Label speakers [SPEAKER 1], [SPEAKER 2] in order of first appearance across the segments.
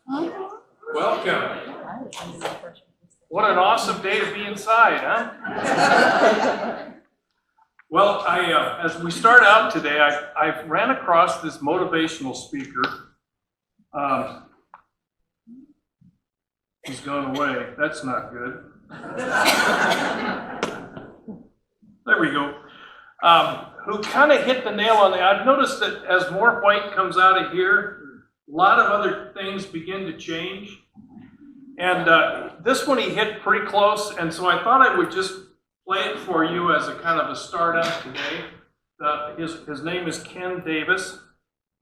[SPEAKER 1] Welcome. What an awesome day to be inside, huh? Well, as we start out today, I ran across this motivational speaker. He's gone away. That's not good. There we go. Who kind of hit the nail on the. I've noticed that as more white comes out of here, a lot of other things begin to change. And this one he hit pretty close, and so I thought I would just play it for you as a kind of a start out today. His name is Ken Davis,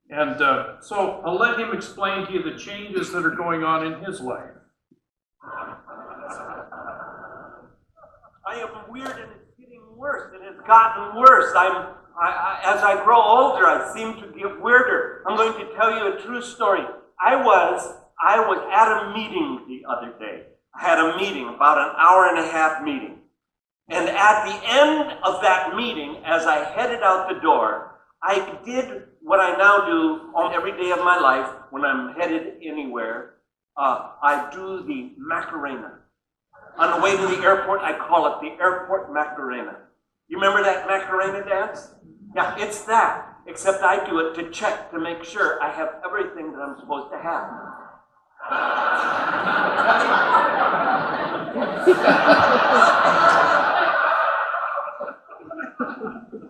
[SPEAKER 1] and so I'll let him explain to you the changes that are going on in his life.
[SPEAKER 2] I am weird, and it's getting worse. It has gotten worse. As I grow older, I seem to get weirder. I'm going to tell you a true story. I was at a meeting the other day. I had a meeting, about an hour and a half meeting. And at the end of that meeting, as I headed out the door, I did what I now do on every day of my life when I'm headed anywhere. I do the Macarena. On the way to the airport, I call it the airport Macarena. You remember that Macarena dance? Yeah, it's that. Except I do it to check, to make sure I have everything that I'm supposed to have.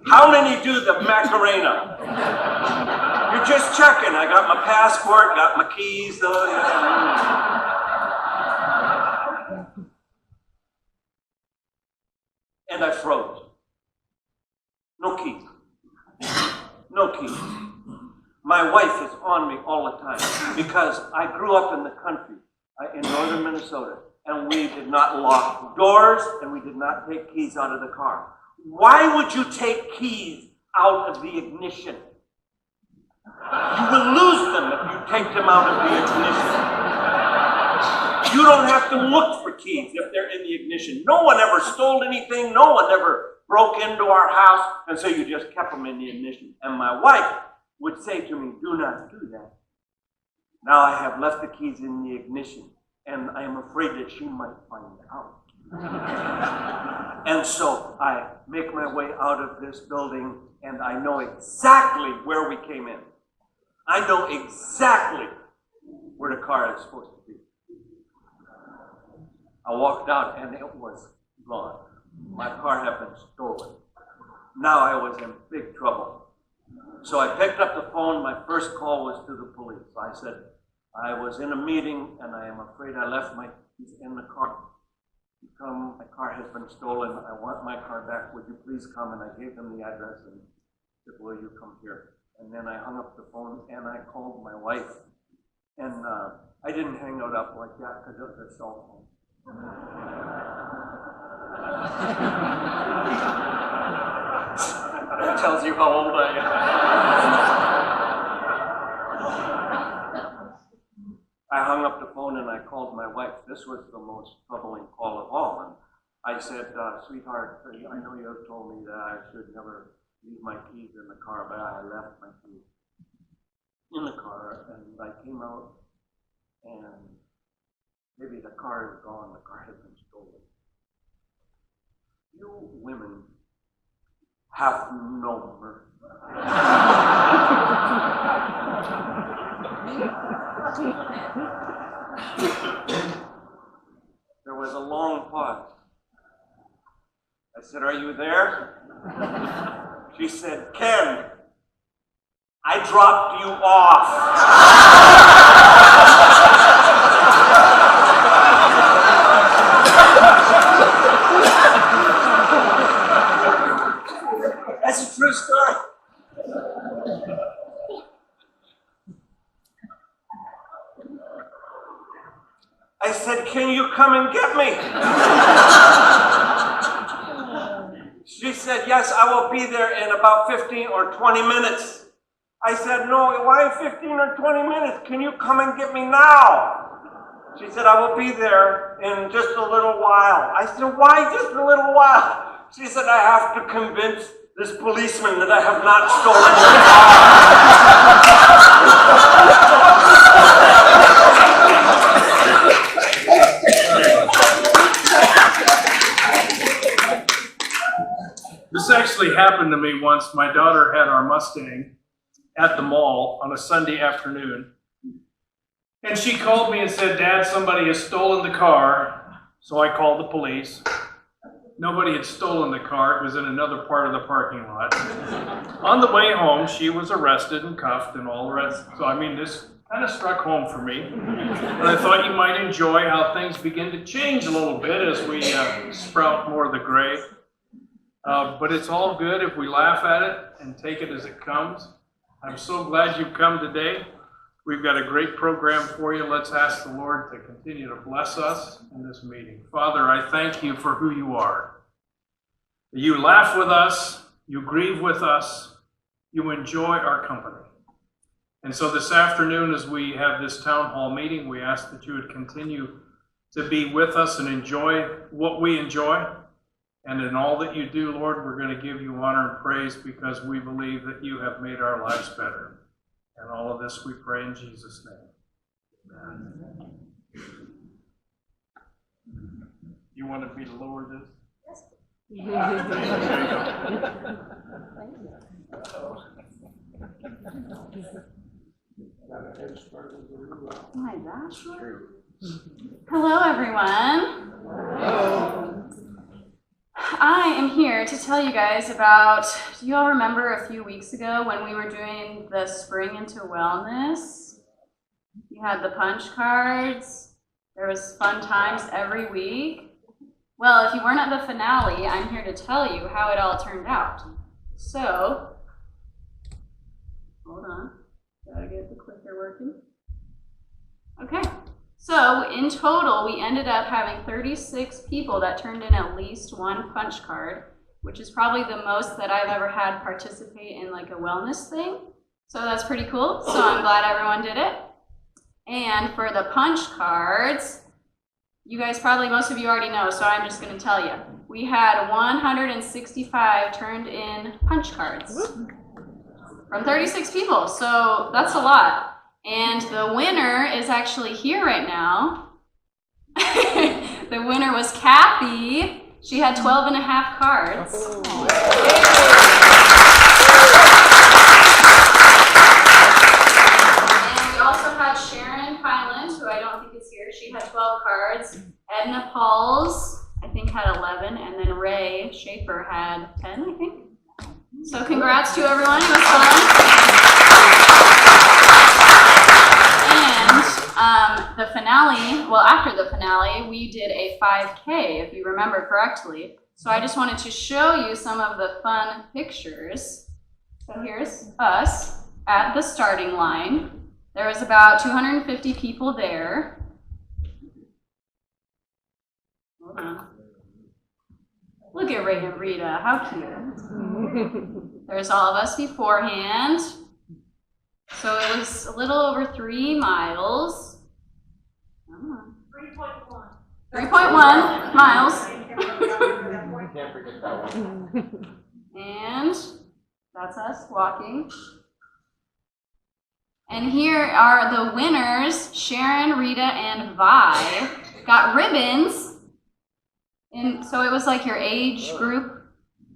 [SPEAKER 2] How many do the Macarena? You're just checking. I got my passport, got my keys. And I froze. No keys. No keys. My wife is on me all the time because I grew up in the country in northern Minnesota, and we did not lock doors and we did not take keys out of the car. Why would you take keys out of the ignition? You will lose them if you take them out of the ignition. You don't have to look for keys if they're in the ignition. No one ever stole anything. No one ever broke into our house, and so you just kept them in the ignition. And my wife would say to me, do not do that. Now I have left the keys in the ignition, and I am afraid that she might find out. And so I make my way out of this building, and I know exactly where we came in. I know exactly where the car is supposed to be. I walked out, and it was gone. My car had been stolen. Now I was in big trouble. So I picked up the phone. My first call was to the police. I said, I was in a meeting, and I am afraid I left my keys in the car. My car has been stolen. I want my car back. Would you please come? And I gave them the address and said, will you come here? And then I hung up the phone, and I called my wife. And I didn't hang it up like that because it was a cell phone. That tells you how old I am. I hung up the phone and I called my wife. This was the most troubling call of all. And I said, sweetheart, I know you have told me that I should never leave my keys in the car, but I left my keys in the car, and I came out, and maybe the car is gone, the car has been stolen. You women have no mercy. There was a long pause. I said, are you there? She said, Ken, I dropped you off. That's a true story. I said, can you come and get me? She said, yes, I will be there in about 15 or 20 minutes. I said, no, why 15 or 20 minutes? Can you come and get me now? She said, I will be there in just a little while. I said, why just a little while? She said, I have to convince this policeman that I have not stolen your car.
[SPEAKER 1] happened to me once. My daughter had our Mustang at the mall on a Sunday afternoon. And she called me and said, Dad, somebody has stolen the car. So I called the police. Nobody had stolen the car. It was in another part of the parking lot. On the way home, she was arrested and cuffed and all the rest. So, I mean, this kind of struck home for me. And I thought you might enjoy how things begin to change a little bit as we sprout more of the gray. But it's all good if we laugh at it and take it as it comes. I'm so glad you've come today. We've got a great program for you. Let's ask the Lord to continue to bless us in this meeting. Father, I thank you for who you are. You laugh with us, you grieve with us, you enjoy our company. And so this afternoon, as we have this town hall meeting, we ask that you would continue to be with us and enjoy what we enjoy. And in all that you do, Lord, we're going to give you honor and praise because we believe that you have made our lives better. And all of this we pray in Jesus' name. Amen. You want me to lower this? Yes.
[SPEAKER 3] Oh my gosh. Hello, everyone. Hello. I am here to tell you guys about, do you all remember a few weeks ago when we were doing the Spring into Wellness? You had the punch cards. There was fun times every week. Well, if you weren't at the finale, I'm here to tell you how it all turned out. So, hold on. Gotta get the clicker working. Okay. So in total, we ended up having 36 people that turned in at least one punch card, which is probably the most that I've ever had participate in like a wellness thing. So that's pretty cool. So I'm glad everyone did it. And for the punch cards, you guys probably, most of you already know, so I'm just going to tell you. We had 165 turned in punch cards from 36 people. So that's a lot. And the winner is actually here right now. The winner was Kathy. She had 12 and a half cards. And we also had Sharon Hyland, who I don't think is here. She had 12 cards. Edna Pauls, I think, had 11. And then Ray Schaefer had 10, I think. So congrats to everyone. It was fun. The finale, well, after the finale, we did a 5K, if you remember correctly. So I just wanted to show you some of the fun pictures. So here's us at the starting line. There was about 250 people there. Hold on. Look at Ray and Rita, how cute. There's all of us beforehand. So it was a little over 3 miles. 3.1 miles.
[SPEAKER 4] Can't forget that one.
[SPEAKER 3] And that's us walking. And here are the winners. Sharon, Rita, and Vi got ribbons. And so it was like your age group.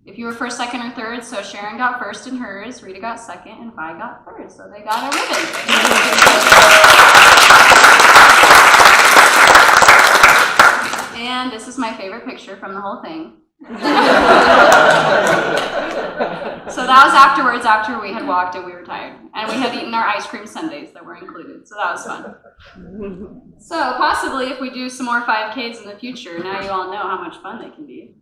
[SPEAKER 3] If you were first, second, or third, so Sharon got first in hers, Rita got second, and Vi got third. So they got a ribbon. And this is my favorite picture from the whole thing. So that was afterwards, after we had walked and we were tired. And we had eaten our ice cream sundaes that were included. So that was fun. So possibly if we do some more 5Ks in the future, now you all know how much fun they can be.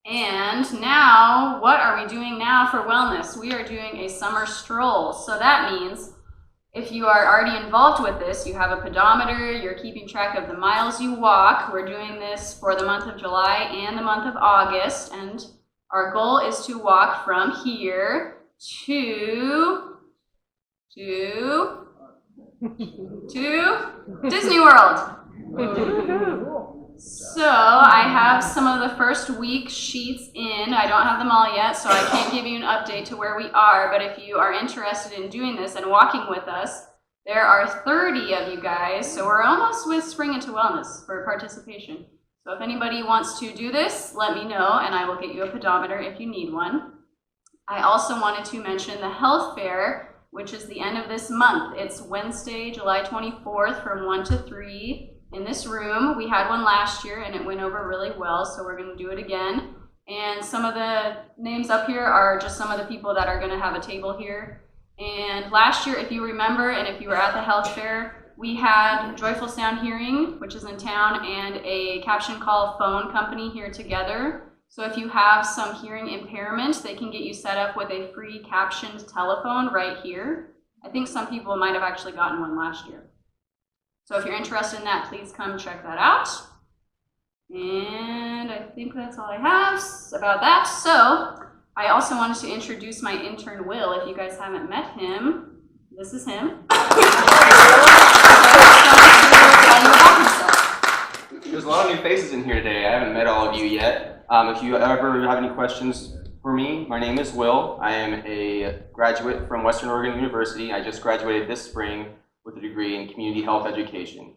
[SPEAKER 3] And now, what are we doing now for wellness? We are doing a summer stroll. So that means if you are already involved with this, you have a pedometer, you're keeping track of the miles you walk. We're doing this for the month of July and the month of August. And our goal is to walk from here to Disney World. So I have some of the first week sheets in. I don't have them all yet, so I can't give you an update to where we are. But if you are interested in doing this and walking with us, there are 30 of you guys. So we're almost with Spring into Wellness for participation. So So if anybody wants to do this, let me know and I will get you a pedometer if you need one. I also wanted to mention the health fair, which is the end of this month. It's Wednesday, July 24th from 1 to 3 in this room. We had one last year and it went over really well, so we're going to do it again. And some of the names up here are just some of the people that are going to have a table here. And last year, if you remember, and if you were at the health fair, we had Joyful Sound Hearing, which is in town, and a caption call phone company here together. So if you have some hearing impairment, they can get you set up with a free captioned telephone right here. I think some people might have actually gotten one last year. So if you're interested in that, please come check that out. And I think that's all I have about that. So I also wanted to introduce my intern, Will. If you guys haven't met him, this is him.
[SPEAKER 4] There's a lot of new faces in here today. I haven't met all of you yet. If you ever have any questions for me, my name is Will. I am a graduate from Western Oregon University. I just graduated this spring with a degree in community health education.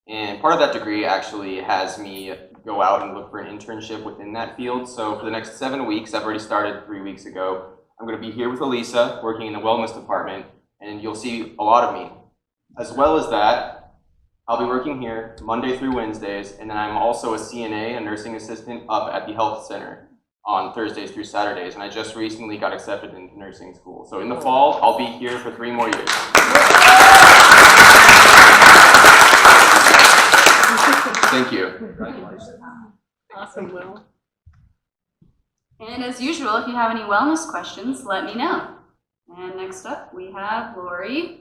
[SPEAKER 4] And part of that degree actually has me go out and look for an internship within that field. So for the next 7 weeks, I've already started 3 weeks ago, I'm going to be here with Elisa, working in the wellness department, and you'll see a lot of me. As well as that, I'll be working here Monday through Wednesdays, and then I'm also a CNA, a nursing assistant, up at the health center on Thursdays through Saturdays, and I just recently got accepted into nursing school. So in the fall, I'll be here for 3 more years. Thank you.
[SPEAKER 5] Awesome, Will.
[SPEAKER 3] And as usual, if you have any wellness questions, let me know. And next up, we have Lori.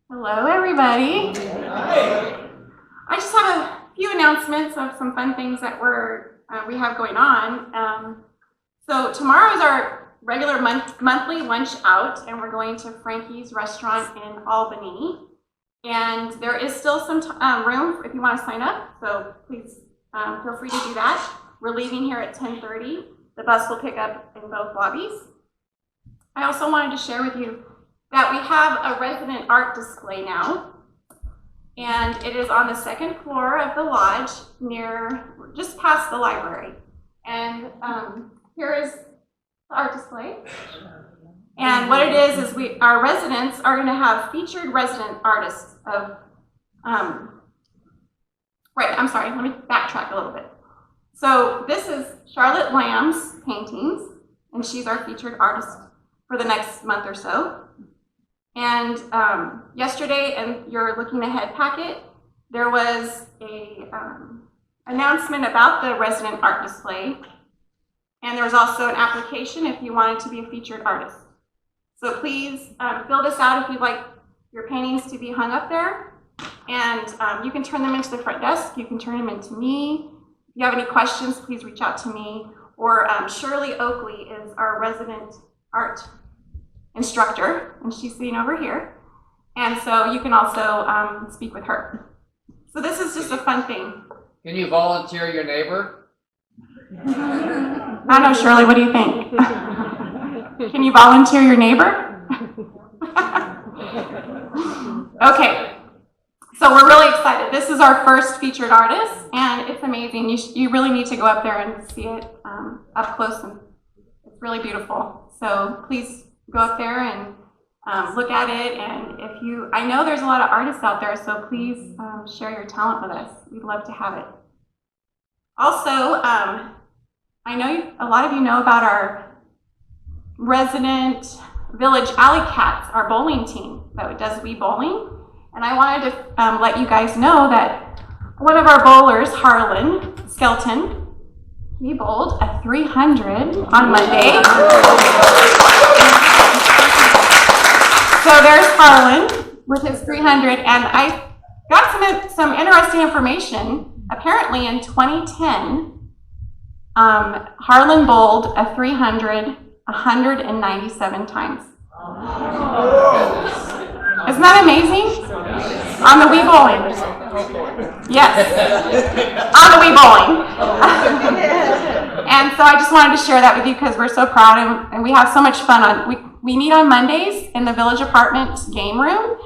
[SPEAKER 5] Hello, everybody.
[SPEAKER 1] Hi.
[SPEAKER 5] I just have a few announcements of some fun things that we have going on. So tomorrow is our regular monthly lunch out, and we're going to Frankie's restaurant in Albany. And there is still some room if you want to sign up, so please feel free to do that. We're leaving here at 10:30. The bus will pick up in both lobbies. I also wanted to share with you that we have a resident art display now, and it is on the 2nd floor of the lodge, just past the library. And here is the art display. And what it is our residents are going to have featured resident artists of, let me backtrack a little bit. So this is Charlotte Lamb's paintings, and she's our featured artist for the next month or so. And yesterday, in your looking ahead packet, there was a announcement about the resident art display, and there was also an application if you wanted to be a featured artist. So please fill this out if you'd like your paintings to be hung up there, and you can turn them into the front desk, you can turn them into me. If you have any questions, please reach out to me, or Shirley Oakley is our resident art instructor, and she's sitting over here. And so you can also speak with her. So this is just a fun thing.
[SPEAKER 6] Can you volunteer your neighbor?
[SPEAKER 5] I don't know, Shirley, what do you think? Can you volunteer your neighbor? Okay, so we're really excited. This is our first featured artist, and it's amazing. You really need to go up there and see it up close, and it's really beautiful. So please go up there and look at it, and I know there's a lot of artists out there, so please share your talent with us. We'd love to have it. Also, I know a lot of you know about our resident Village Alley Cats, our bowling team that does Wii Bowling, and I wanted to let you guys know that one of our bowlers, Harlan Skelton, he bowled a 300 on Monday. So there's Harlan with his 300, and I got some interesting information. Apparently in 2010, Harlan bowled a 300 197 times. Isn't that amazing? On the Wii Bowling. Yes. On the Wii Bowling. And so I just wanted to share that with you because we're so proud and we have so much fun. We meet on Mondays in the Village Apartment game room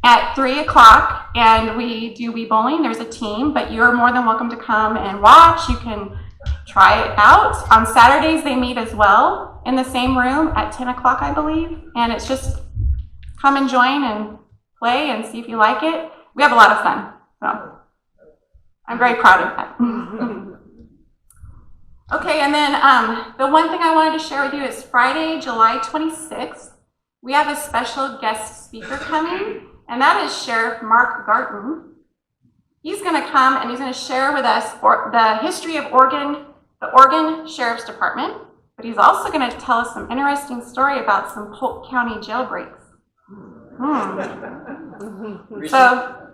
[SPEAKER 5] at 3 o'clock, and we do Wii bowling. There's a team, but you're more than welcome to come and watch. You can try it out. On Saturdays, they meet as well in the same room at 10 o'clock, I believe. And it's just come and join and play and see if you like it. We have a lot of fun. So I'm very proud of that. Okay, and then the one thing I wanted to share with you is Friday, July 26th. We have a special guest speaker coming, and that is Sheriff Mark Garton. He's going to come and he's going to share with us the history of Oregon, the Oregon Sheriff's Department, but he's also going to tell us some interesting story about some Polk County jailbreaks. So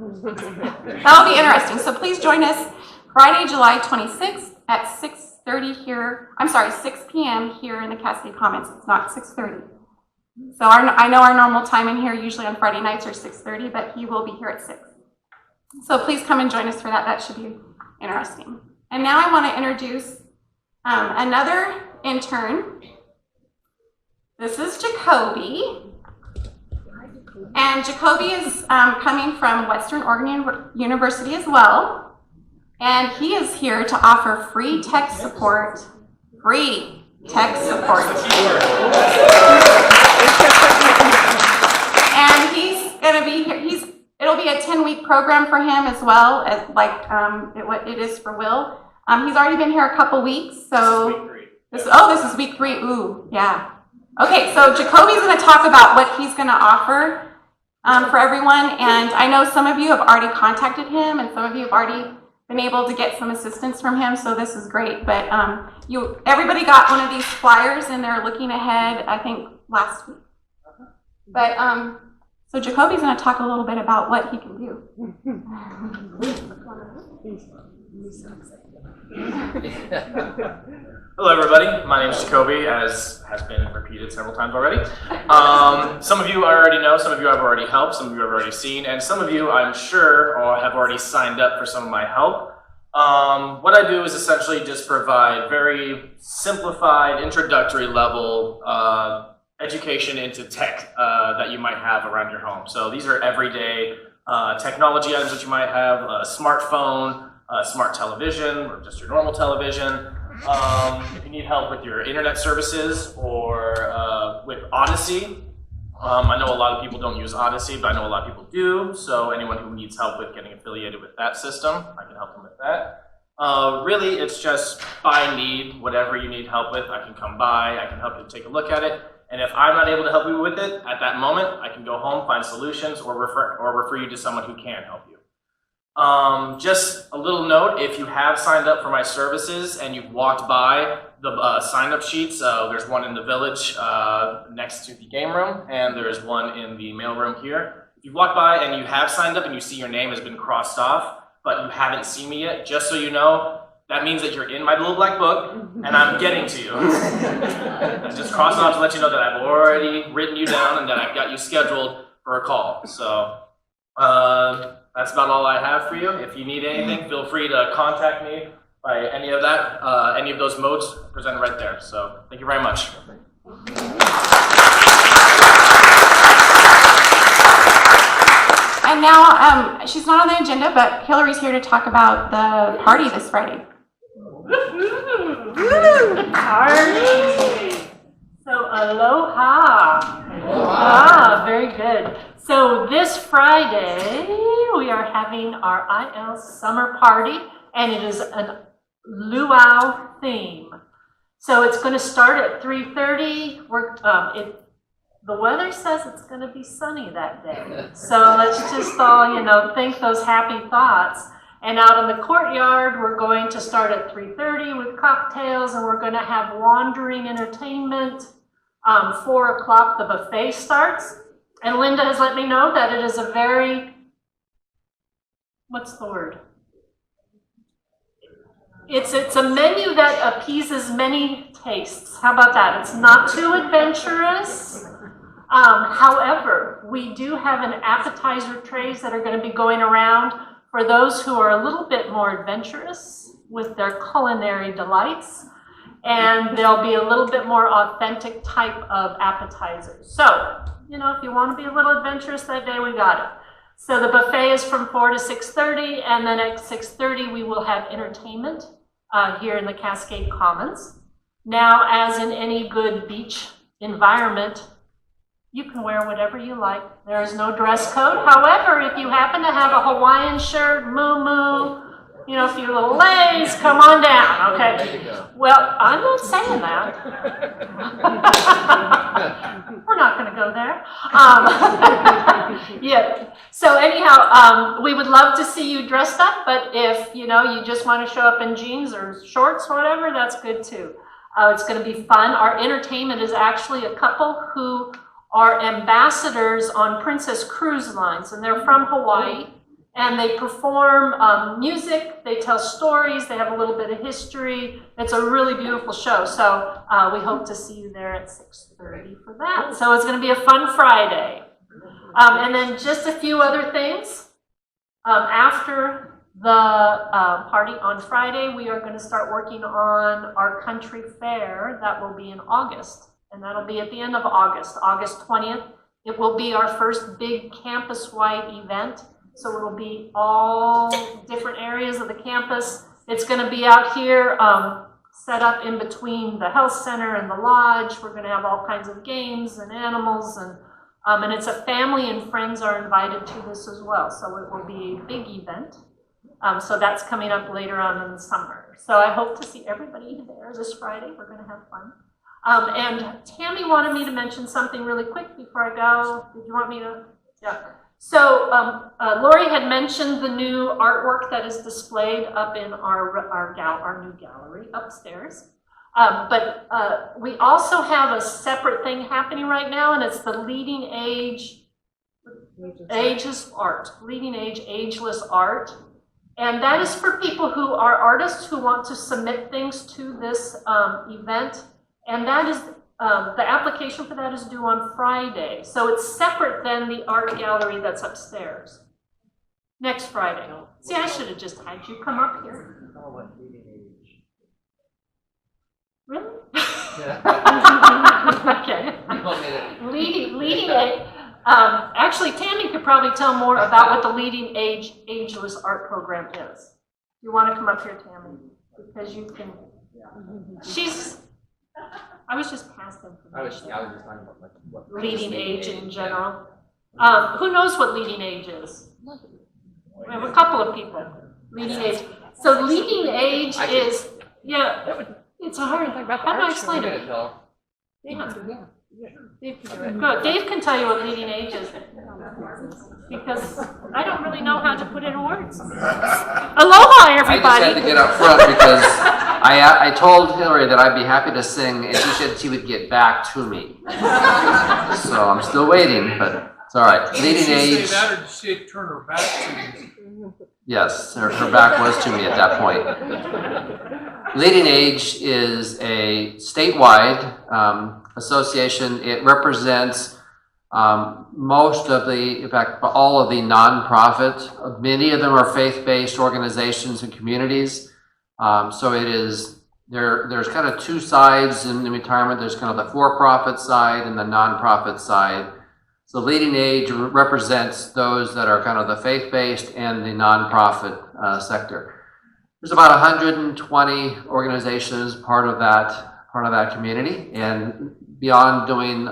[SPEAKER 5] that'll be interesting. So please join us Friday, July 26th at 6:30 here. I'm sorry, 6 p.m. here in the Cascade Commons. It's not 6:30. So I know our normal time in here usually on Friday nights are 6:30, but he will be here at 6. So please come and join us for that. That should be interesting. And now I want to introduce another intern. This is Jacoby. And Jacoby is coming from Western Oregon University as well. And he is here to offer free tech support. Free tech support. And he's going to be here. It'll be a 10-week program for him as well, as like it is for Will. He's already been here a couple weeks, so this is week 3. Ooh, yeah. Okay, so Jacoby's going to talk about what he's going to offer for everyone, and I know some of you have already contacted him, and some of you have already been able to get some assistance from him, so this is great. But everybody got one of these flyers, and they're looking ahead, I think, last week. But so Jacoby's going to talk a little bit about what he can do.
[SPEAKER 7] Hello, everybody. My name is Jacoby, as has been repeated several times already. Some of you I already know, some of you I've already helped, some of you I've already seen, and some of you I'm sure have already signed up for some of my help. What I do is essentially just provide very simplified, introductory level education into tech that you might have around your home. So these are everyday technology items that you might have, a smartphone, a smart television, or just your normal television. If you need help with your internet services or with Odyssey, I know a lot of people don't use Odyssey, but I know a lot of people do. So anyone who needs help with getting affiliated with that system, I can help them with that. Really, it's just by need, whatever you need help with, I can come by, I can help you take a look at it. And if I'm not able to help you with it at that moment, I can go home, find solutions, or refer you to someone who can help you. Just a little note, if you have signed up for my services and you've walked by the sign-up sheets, there's one in the village next to the game room, and there's one in the mail room here. If you walk by and you have signed up and you see your name has been crossed off, but you haven't seen me yet, just so you know, that means that you're in my little black book, and I'm getting to you. Just cross it off to let you know that I've already written you down and that I've got you scheduled for a call. So that's about all I have for you. If you need anything, feel free to contact me by any of those modes presented right there. So thank you very much.
[SPEAKER 5] And now, she's not on the agenda, but Hillary's here to talk about the party this Friday.
[SPEAKER 8] Party. So aloha. Ah, very good. So this Friday we are having our IL summer party, and it is a luau theme. So it's going to start at 3:30. The weather says it's going to be sunny that day. So let's just all, think those happy thoughts. And out in the courtyard, we're going to start at 3:30 with cocktails, and we're going to have wandering entertainment. 4 o'clock, the buffet starts. And Linda has let me know that it is a very, what's the word? It's a menu that appeases many tastes. How about that? It's not too adventurous. However, we do have an appetizer trays that are going to be going around for those who are a little bit more adventurous with their culinary delights. And there'll be a little bit more authentic type of appetizers. So, you know, if you want to be a little adventurous that day, we got it. So the buffet is from 4 to 6:30, and then at 6:30 we will have entertainment here in the Cascade Commons. Now, as in any good beach environment, you can wear whatever you like. There is no dress code. However, if you happen to have a Hawaiian shirt, moo-moo, you know, a few little legs, come on down, okay? Well, I'm not saying that. We're not going to go there. Yeah. So anyhow, we would love to see you dressed up, but if, you know, you just want to show up in jeans or shorts or whatever, that's good too. It's going to be fun. Our entertainment is actually a couple who are ambassadors on Princess Cruise Lines, and they're from Hawaii. And they perform music, they tell stories, they have a little bit of history. It's a really beautiful show. So we hope to see you there at 6:30 for that. So it's going to be a fun Friday. And then just a few other things. After the party on Friday, we are going to start working on our country fair. That will be in August. And that'll be at the end of August, August 20th. It will be our first big campus-wide event. So it'll be all different areas of the campus. It's going to be out here set up in between the health center and the lodge. We're going to have all kinds of games and animals, and it's a family and friends are invited to this as well. So it will be a big event. So that's coming up later on in the summer. So I hope to see everybody there this Friday. We're going to have fun. And Tammy wanted me to mention something really quick before I go. Did you want me to? Yeah. So Lori had mentioned the new artwork that is displayed up in our new gallery upstairs. But we also have a separate thing happening right now, and it's the Leading Age Ageless Art, Leading Age Ageless Art. And that is for people who are artists who want to submit things to this event. And that is the application for that is due on Friday. So it's separate than the art gallery that's upstairs. Next Friday. See, I should have just had you come up here. Really? Okay. Leading Age. Actually, Tammy could probably tell more about what the Leading Age Ageless Art Program is. You want to come up here, Tammy? Because you can. I was just past information.
[SPEAKER 6] I was just talking about what
[SPEAKER 8] Leading Age in general. Who knows what Leading Age is? We have a couple of people. Leading Age. So Leading Age is, yeah, it's a hard, how do I explain it? Good. Dave can tell you what Leading Age is. Because I don't really know how to put it in words. Aloha, everybody.
[SPEAKER 9] I just had to get up front because I told Hillary that I'd be happy to sing, and she said she would get back to me. So I'm still waiting, but it's all right. Leading Age.
[SPEAKER 1] Say that, or did she turn her back to you?
[SPEAKER 9] Yes, her back was to me at that point. Leading Age is a statewide association. It represents most of the, in fact, all of the nonprofit. Many of them are faith-based organizations and communities. So it is, there's kind of two sides in the retirement. There's kind of the for-profit side and the nonprofit side. So Leading Age represents those that are kind of the faith-based and the nonprofit sector. There's about 120 organizations part of that community, and beyond doing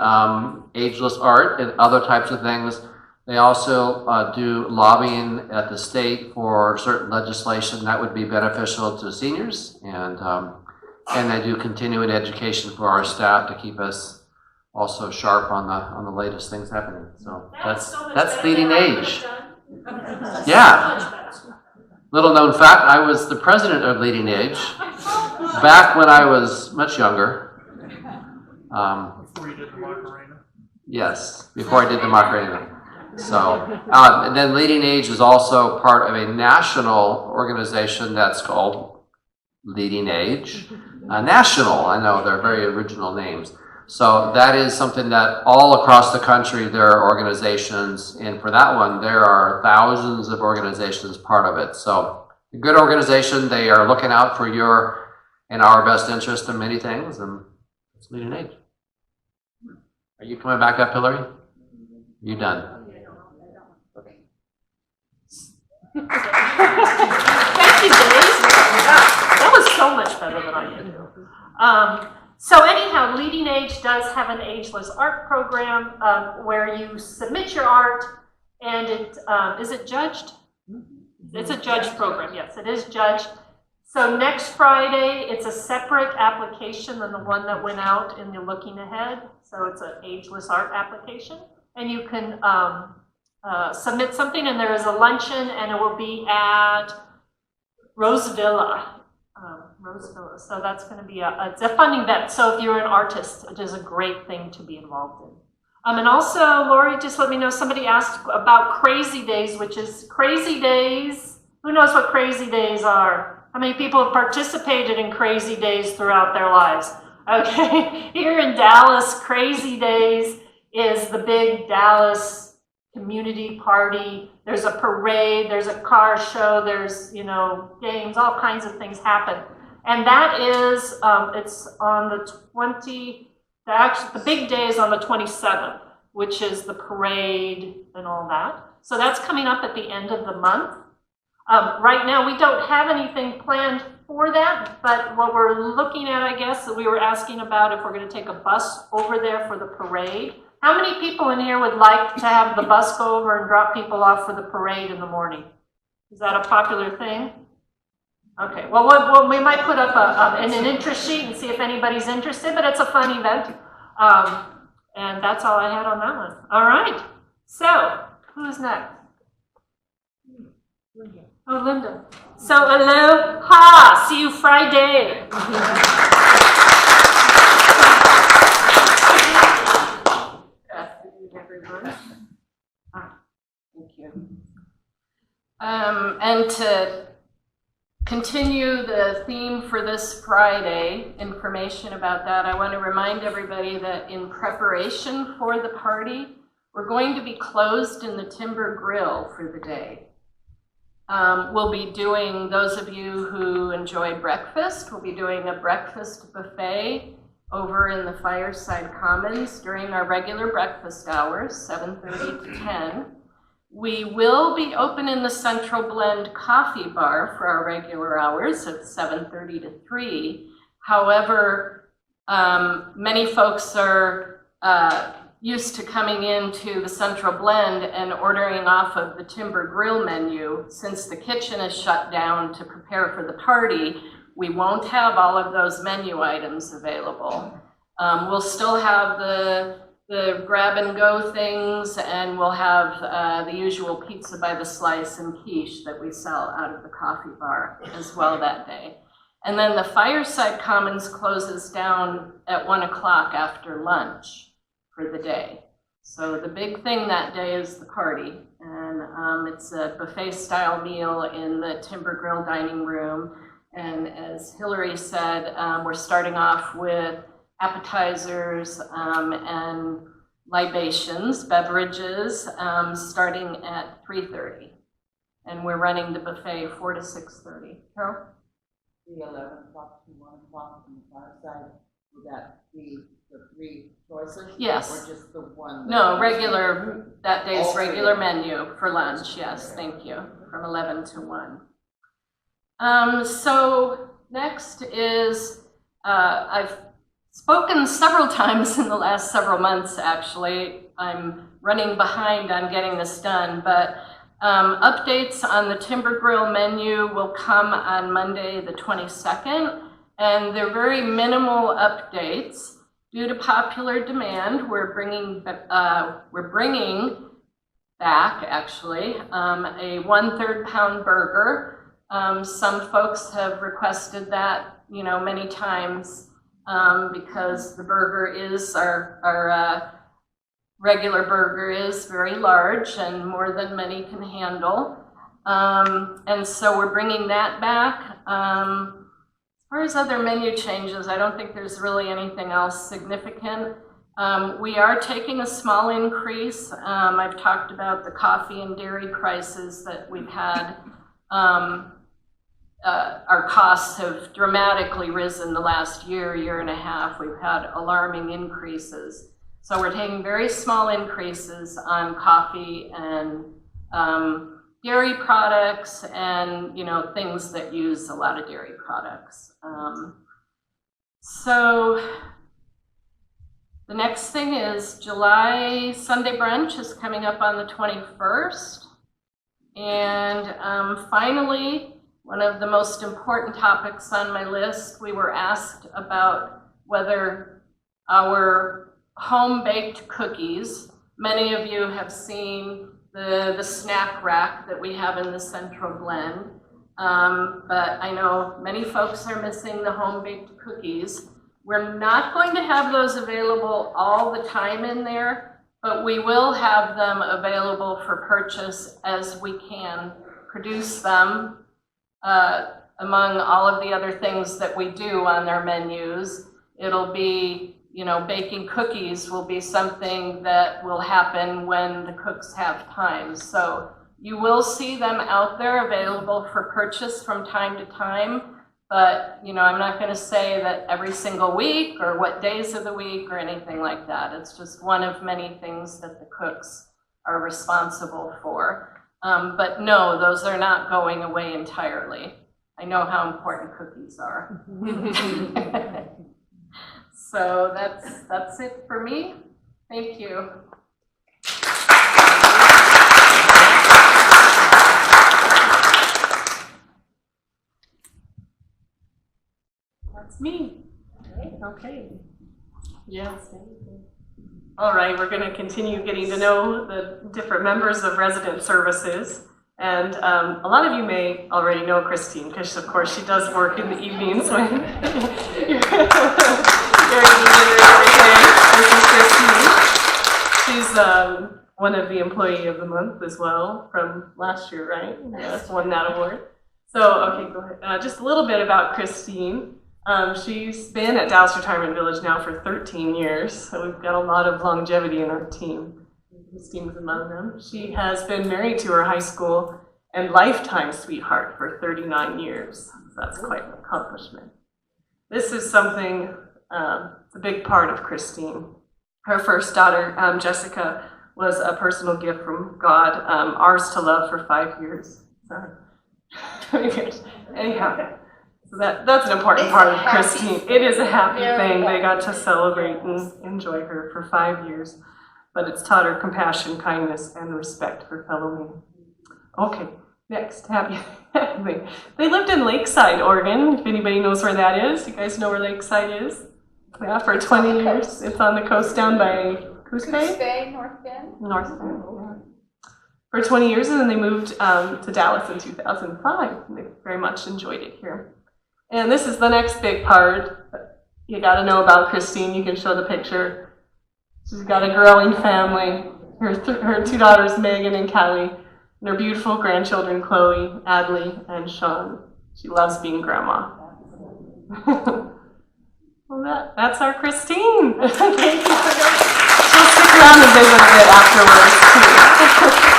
[SPEAKER 9] ageless art and other types of things, they also do lobbying at the state for certain legislation that would be beneficial to seniors, and they do continuing education for our staff to keep us also sharp on the latest things happening. So that's Leading Age. Yeah. Little known fact, I was the president of Leading Age back when I was much younger.
[SPEAKER 1] Before you did the Macarena?
[SPEAKER 9] Yes, before I did the Macarena. So, and then Leading Age is also part of a national organization that's called Leading Age National. I know they're very original names. So that is something that all across the country there are organizations, and for that one there are thousands of organizations part of it. So a good organization, they are looking out for your in our best interest in many things, and it's leading age. Are you coming back up, Hillary? Are you done?
[SPEAKER 8] Thank you, Denise. That was so much better than I could do. So anyhow, Leading Age does have an ageless art program where you submit your art, and it is it judged? It's a judged program. Yes, it is judged. So next Friday, it's a separate application than the one that went out in the Looking Ahead. So it's an ageless art application, and you can submit something, and there is a luncheon, and it will be at Rosevilla. Rosevilla. So that's going to be it's a fun event. So if you're an artist, it is a great thing to be involved in. And also, Lori, just let me know, somebody asked about Crazy Days, which is Crazy Days. Who knows what Crazy Days are? How many people have participated in Crazy Days throughout their lives? Okay, here in Dallas, Crazy Days is the big Dallas community party. There's a parade, there's a car show, there's, games, all kinds of things happen. And that is, it's on the the big day is on the 27th, which is the parade and all that. So that's coming up at the end of the month. Right now, we don't have anything planned for that, but what we're looking at, I guess, that we were asking about if we're going to take a bus over there for the parade. How many people in here would like to have the bus go over and drop people off for the parade in the morning? Is that a popular thing? Okay, well, we might put up an interest sheet and see if anybody's interested, but it's a fun event. And that's all I had on that one. All right, so who's next? Oh, Linda. So, aloha, see you Friday. Everyone. Thank you. And to continue the theme for this Friday, information about that, I want to remind everybody that in preparation for the party, we're going to be closed in the Timber Grill for the day. We'll be doing, those of you who enjoy breakfast, we'll be doing a breakfast buffet over in the Fireside Commons during our regular breakfast hours, 7:30 to 10. We will be open in the Central Blend Coffee Bar for our regular hours at 7:30 to 3. However, many folks are used to coming into the Central Blend and ordering off of the Timber Grill menu. Since the kitchen is shut down to prepare for the party, we won't have all of those menu items available. We'll still have the grab and go things, and we'll have the usual pizza by the slice and quiche that we sell out of the coffee bar as well that day. And then the Fireside Commons closes down at 1 o'clock after lunch for the day. So the big thing that day is the party, and it's a buffet style meal in the Timber Grill dining room. And as Hillary said, we're starting off with appetizers and libations, beverages, starting at 3:30. And we're running the buffet 4 to 6:30. Carol?
[SPEAKER 10] The 11 o'clock to 1 o'clock on the fireside, would that be the 3 choices?
[SPEAKER 3] Yes.
[SPEAKER 10] Or just the one?
[SPEAKER 3] No, regular, that day's
[SPEAKER 10] All
[SPEAKER 3] regular
[SPEAKER 10] three.
[SPEAKER 3] menu for lunch, yes, thank you, from 11 to 1. So next is, I've spoken several times in the last several months, actually. I'm running behind on getting this done, but updates on the Timber Grill menu will come on Monday the 22nd, and they're very minimal updates. Due to popular demand, we're bringing back, actually, a 1/3 pound burger. Some folks have requested that, many times, because the burger is, our regular burger is very large and more than many can handle. And so we're bringing that back. As far as other menu changes, I don't think there's really anything else significant. We are taking a small increase. I've talked about the coffee and dairy prices that we've had are
[SPEAKER 8] our costs have dramatically risen the last year and a half. We've had alarming increases. So we're taking very small increases on coffee and dairy products and, things that use a lot of dairy products. So the next thing is July Sunday brunch is coming up on the 21st. And finally, one of the most important topics on my list, we were asked about whether our home-baked cookies, many of you have seen the snack rack that we have in the Central Blend, but I know many folks are missing the home-baked cookies. We're not going to have those available all the time in there, but we will have them available for purchase as we can produce them. Among all of the other things that we do on their menus, it'll be, baking cookies will be something that will happen when the cooks have time. So you will see them out there available for purchase from time to time, but, I'm not going to say that every single week or what days of the week or anything like that. It's just one of many things that the cooks are responsible for. But no, those are not going away entirely. I know how important cookies are. So that's it for me. Thank you. That's me. Okay. Yes. All right, we're going to continue getting to know the different members of resident services. And a lot of you may already know Christine, because of course she does work in the evenings when you're eating dinner every day. This is Christine. She's one of the Employee of the Month as well from last year, right? Yes, won that award. So, okay, go ahead. Just a little bit about Christine. She's been at Dallas Retirement Village now for 13 years, so we've got a lot of longevity in our team. Christine was among them. She has been married to her high school and lifetime sweetheart for 39 years. So that's quite an accomplishment. This is something, it's a big part of Christine. Her first daughter, Jessica, was a personal gift from God, ours to love for 5 years. Sorry. Anyhow. So that's an important part of Christine. It is a happy thing. They got to celebrate and enjoy her for 5 years. But it's taught her compassion, kindness, and respect for fellow men. Okay, next, happy thing. They lived in Lakeside, Oregon, if anybody knows where that is. You guys know where Lakeside is? Yeah, for 20 years. It's on the coast down by Coos Bay?
[SPEAKER 5] North Bend.
[SPEAKER 8] North Bend, yeah. For 20 years, and then they moved to Dallas in 2005. They very much enjoyed it here. And this is the next big part. You got to know about Christine. You can show the picture. She's got a growing family. Her two daughters, Megan and Callie, and her beautiful grandchildren, Chloe, Adley, and Sean. She loves being grandma. Well, that's our Christine. Thank you for that. She'll stick around and visit a bit afterwards, too.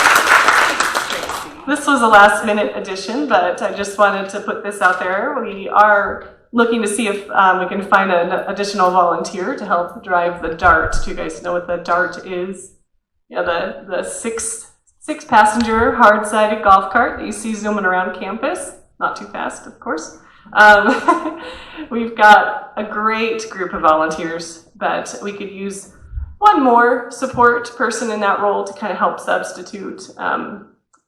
[SPEAKER 8] This was a last minute addition, but I just wanted to put this out there. We are looking to see if we can find an additional volunteer to help drive the DART. Do you guys know what the DART is? Yeah, the six passenger hard-sided golf cart that you see zooming around campus. Not too fast, of course. We've got a great group of volunteers, but we could use one more support person in that role to kind of help substitute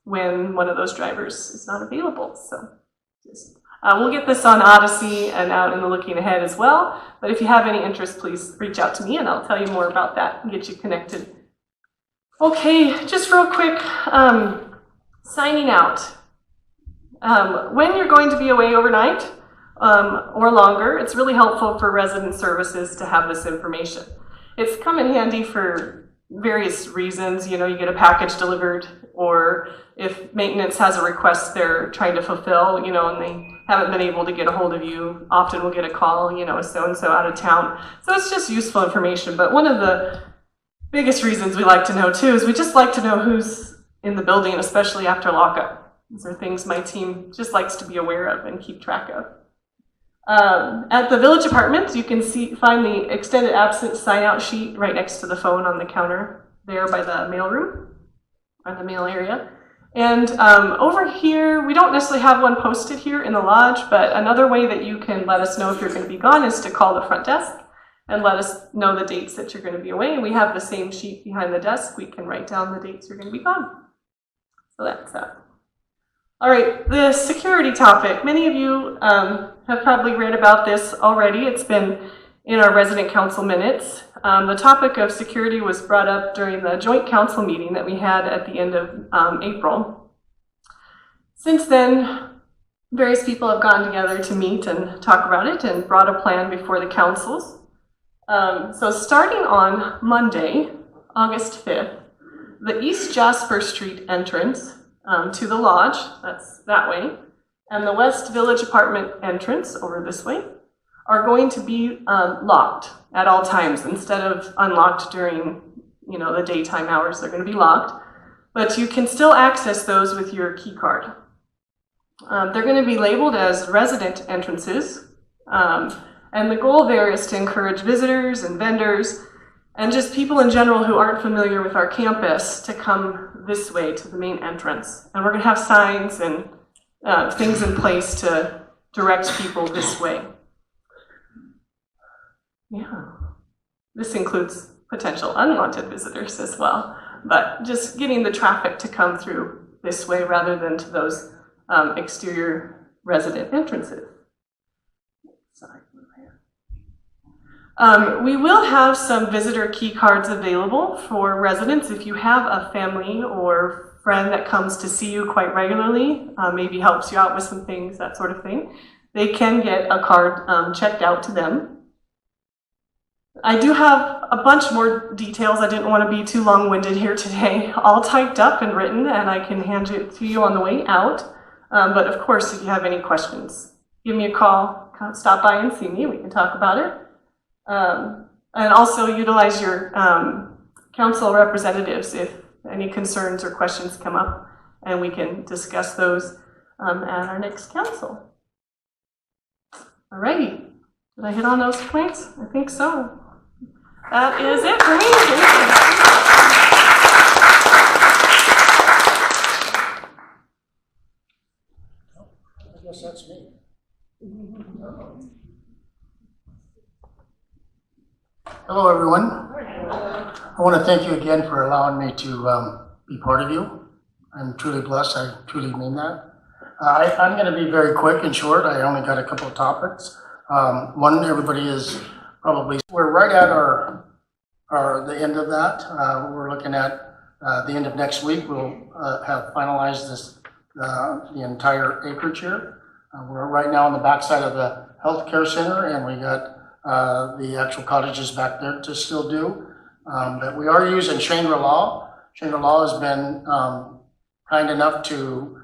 [SPEAKER 8] when one of those drivers is not available. So just, we'll get this on Odyssey and out in the Looking Ahead as well. But if you have any interest, please reach out to me and I'll tell you more about that and get you connected. Okay, just real quick, signing out. When you're going to be away overnight or longer, it's really helpful for resident services to have this information. It's come in handy for various reasons. You know, you get a package delivered, or if maintenance has a request they're trying to fulfill, you know, and they haven't been able to get a hold of you, often we'll get a call, you know, so-and-so out of town. So it's just useful information. But one of the biggest reasons we like to know too is we just like to know who's in the building, especially after lockup.
[SPEAKER 11] These are things my team just likes to be aware of and keep track of. At the village apartment, you can find the extended absence sign-out sheet right next to the phone on the counter there by the mail room, or the mail area. And over here, we don't necessarily have one posted here in the lodge, but another way that you can let us know if you're going to be gone is to call the front desk and let us know the dates that you're going to be away. We have the same sheet behind the desk. We can write down the dates you're going to be gone. So that's that. All right, the security topic. Many of you have probably read about this already. It's been in our resident council minutes. The topic of security was brought up during the joint council meeting that we had at the end of April. Since then, various people have gone together to meet and talk about it and brought a plan before the councils. So starting on Monday, August 5th, the East Jasper Street entrance to the lodge, that's that way, and the West Village Apartment entrance over this way are going to be locked at all times instead of unlocked during, the daytime hours. They're going to be locked, but you can still access those with your key card. They're going to be labeled as resident entrances, and the goal there is to encourage visitors and vendors and just people in general who aren't familiar with our campus to come this way to the main entrance. And we're going to have signs and things in place to direct people this way. Yeah, this includes potential unwanted visitors as well, but just getting the traffic to come through this way rather than to those exterior resident entrances. Sorry. We will have some visitor key cards available for residents. If you have a family or friend that comes to see you quite regularly, maybe helps you out with some things, that sort of thing, they can get a card checked out to them. I do have a bunch more details. I didn't want to be too long-winded here today, all typed up and written, and I can hand it to you on the way out. But of course, if you have any questions, give me a call, stop by and see me. We can talk about it. And also utilize your council representatives if any concerns or questions come up, and we can discuss those at our next council. Alrighty, did I hit on those points? I think so. That is it for me.
[SPEAKER 12] I guess that's me. Hello, everyone. I want to thank you again for allowing me to be part of you. I'm truly blessed. I truly mean that. I'm going to be very quick and short. I only got a couple of topics. One, everybody is probably, we're right at the end of that. We're looking at the end of next week. We'll have finalized this, the entire acreage here. We're right now on the backside of the healthcare center, and we got the actual cottages back there to still do. But we are using Shangri-La. Shangri-La has been kind enough to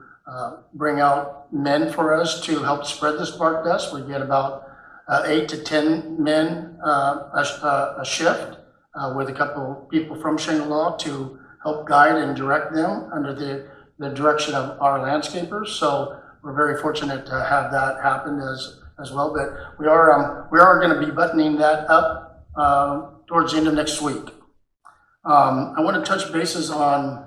[SPEAKER 12] bring out men for us to help spread the spark dust. We get about 8 to 10 men a shift with a couple people from Shangri-La to help guide and direct them under the direction of our landscapers. So we're very fortunate to have that happen as well. But we are going to be buttoning that up towards the end of next week. I want to touch bases on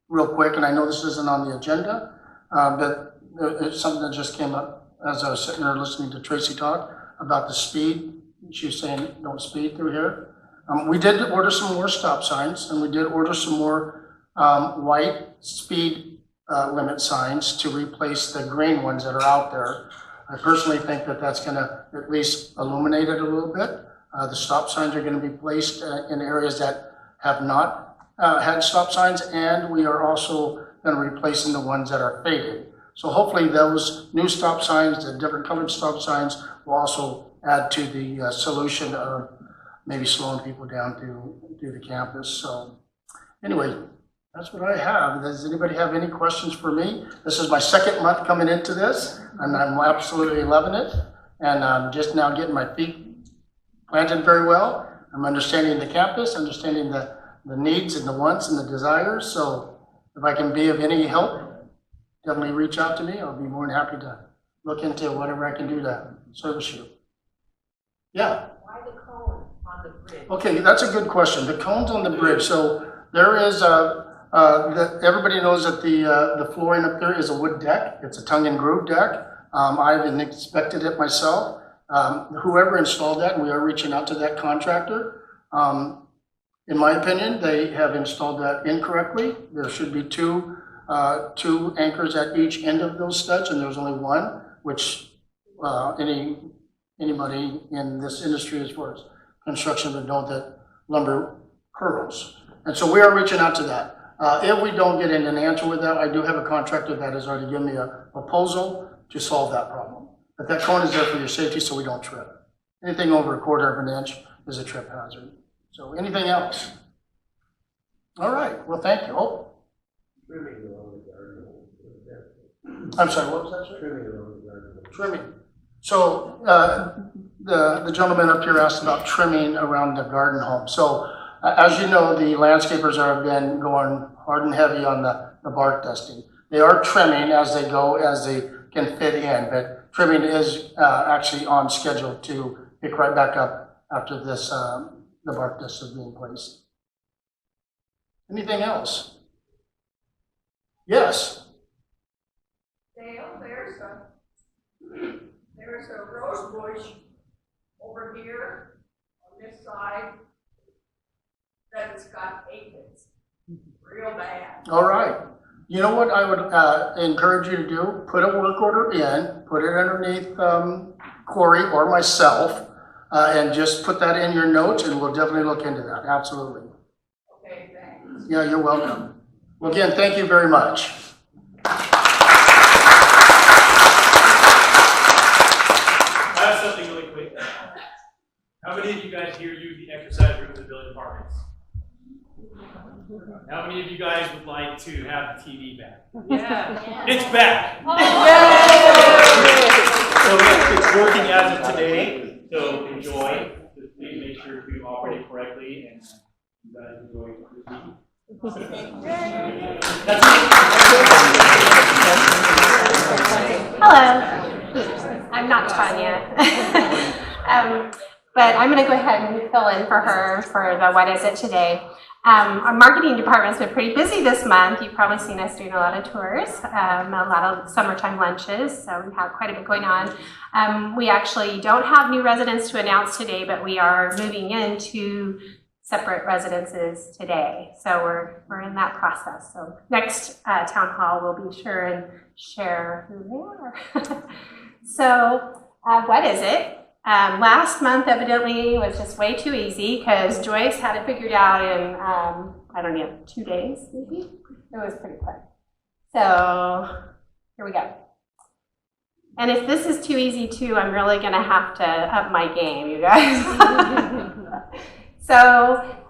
[SPEAKER 12] real quick, and I know this isn't on the agenda, but it's something that just came up as I was sitting there listening to Tracy talk about the speed. She was saying, don't speed through here. We did order some more stop signs, and we did order some more white speed limit signs to replace the green ones that are out there. I personally think that that's going to at least illuminate it a little bit. The stop signs are going to be placed in areas that have not had stop signs, and we are also going to replace the ones that are faded. So hopefully those new stop signs, the different colored stop signs, will also add to the solution of maybe slowing people down through the campus. So anyway, that's what I have. Does anybody have any questions for me? This is my second month coming into this, and I'm absolutely loving it. And I'm just now getting my feet planted very well. I'm understanding the campus, understanding the needs and the wants and the desires. So if I can be of any help, definitely reach out to me. I'll be more than happy to look into whatever I can do to service you. Yeah.
[SPEAKER 10] Why the cone on the bridge?
[SPEAKER 12] Okay, that's a good question. The cones on the bridge. So there is everybody knows that the flooring up there is a wood deck. It's a tongue and groove deck. I've inspected it myself. Whoever installed that, and we are reaching out to that contractor. In my opinion, they have installed that incorrectly. There should be two anchors at each end of those studs, and there's only one, which anybody in this industry as far as construction would know that lumber curls. And so we are reaching out to that. If we don't get an answer with that, I do have a contractor that has already given me a proposal to solve that problem. But that cone is there for your safety so we don't trip. Anything over 1/4 of an inch is a trip hazard. So anything else? All right, well, thank you. Oh. I'm sorry, what was that, sir? Trimming. So the gentleman up here asked about trimming around the garden home. So as you know, the landscapers have been going hard and heavy on the bark dusting. They are trimming as they go, as they can fit in, but trimming is actually on schedule to pick right back up after this, the bark dust is being placed. Anything else? Yes.
[SPEAKER 13] Dale, there's a rose bush over here on this side that's got aphids, real bad.
[SPEAKER 12] All right. You know what I would encourage you to do? Put a work order in, put it underneath Corey or myself, and just put that in your notes, and we'll definitely look into that. Absolutely.
[SPEAKER 13] Okay, thanks.
[SPEAKER 12] Yeah, you're welcome. Well, again, thank you very much.
[SPEAKER 1] I have something really quick. How many of you guys here use the exercise room in the building departments? How many of you guys would like to have the TV back?
[SPEAKER 13] Yeah.
[SPEAKER 1] It's back. So it's working as of today, so enjoy. Just please make sure to operate it correctly and you guys enjoy the TV.
[SPEAKER 5] Hello. I'm not Tanya. But I'm going to go ahead and fill in for her for the What Is It today. Our marketing department's been pretty busy this month. You've probably seen us doing a lot of tours, a lot of summertime lunches, so we have quite a bit going on. We actually don't have new residents to announce today, but we are moving into separate residences today. So we're in that process. So next town hall, we'll be sure and share who they are. So what is it? Last month evidently was just way too easy because Joyce had it figured out in, I don't know, 2 days maybe? It was pretty quick. So here we go. And if this is too easy too, I'm really gonna have to up my game, you guys. So,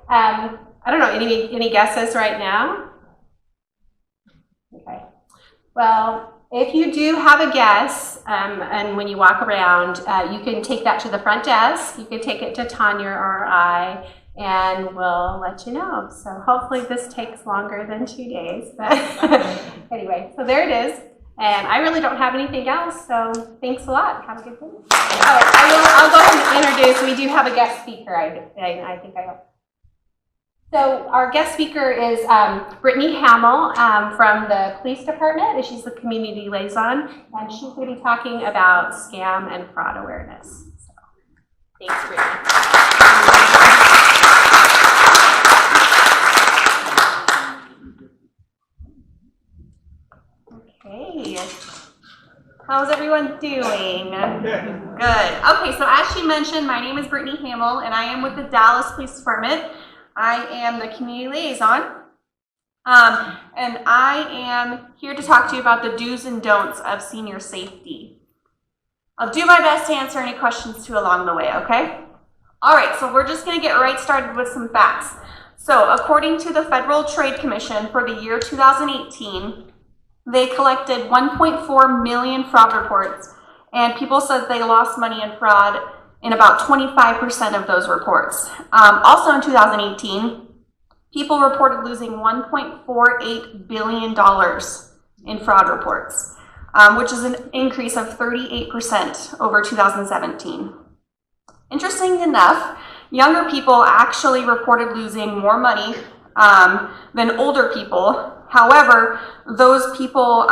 [SPEAKER 5] I don't know, any guesses right now? Okay. Well, if you do have a guess, and when you walk around, you can take that to the front desk. You can take it to Tanya or I, and we'll let you know. So hopefully this takes longer than 2 days. But anyway, so there it is. And I really don't have anything else, so thanks a lot. Have a good day. Oh, I'll go ahead and introduce. We do have a guest speaker, I think I hope. So our guest speaker is Brittany Hamill from the police department, and she's the community liaison, and she's going to be talking about scam and fraud awareness. So, thanks, Brittany. Okay. How's everyone doing? Good. Okay, so as she mentioned, my name is Brittany Hamill, and I am with the Dallas Police Department. I am the community liaison, and I am here to talk to you about the do's and don'ts of senior safety. I'll do my best to answer any questions too along the way, okay? All right, so we're just going to get right started with some facts. So according to the Federal Trade Commission for the year 2018, they collected 1.4 million fraud reports, and people said they lost money in fraud in about 25% of those reports. Also in 2018, people reported losing $1.48 billion in fraud reports, which is an increase of 38% over 2017. Interesting enough, younger people actually reported losing more money than older people. However, those people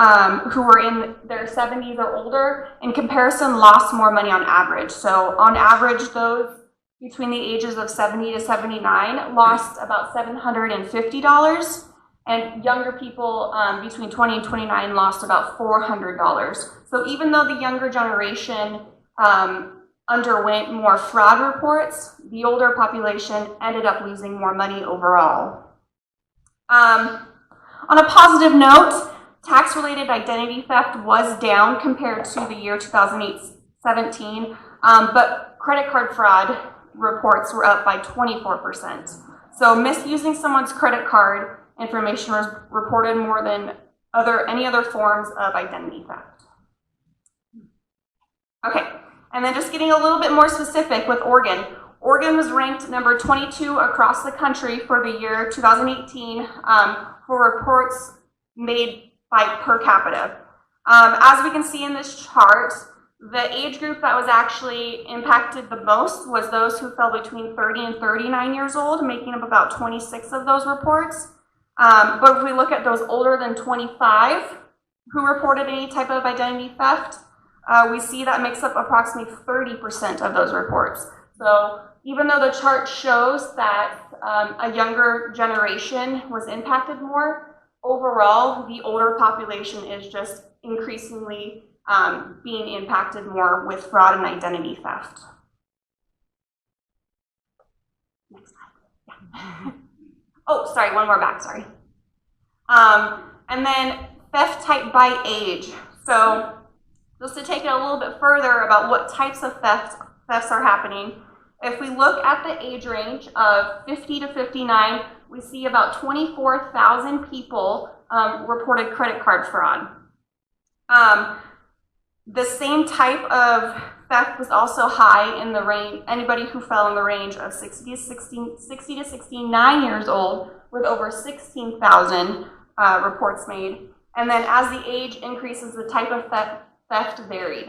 [SPEAKER 5] who were in their 70s or older, in comparison, lost more money on average. So on average, those between the ages of 70 to 79 lost about $750, and younger people between 20 and 29 lost about $400. So even though the younger generation underwent more fraud reports, the older population ended up losing more money overall. On a positive note, tax-related identity theft was down compared to the year 2017, but credit card fraud reports were up by 24%. So misusing someone's credit card information was reported more than any other forms of identity theft. Okay, and then just getting a little bit more specific with Oregon. Oregon was ranked number 22 across the country for the year 2018 for reports made by per capita. As we can see in this chart, the age group that was actually impacted the most was those who fell between 30 and 39 years old, making up about 26 of those reports. But if we look at those older than 25 who reported any type of identity theft, we see that makes up approximately 30% of those reports. So even though the chart shows that a younger generation was impacted more, overall, the older population is just increasingly being impacted more with fraud and identity theft. Next slide. Yeah. Oh, sorry, one more back, sorry. And then theft type by age. So just to take it a little bit further about what types of thefts are happening, if we look at the age range of 50 to 59, we see about 24,000 people reported credit card fraud. The same type of theft was also high in the range, anybody who fell in the range of 60 to 69 years old, with over 16,000 reports made. And then as the age increases, the type of theft varied.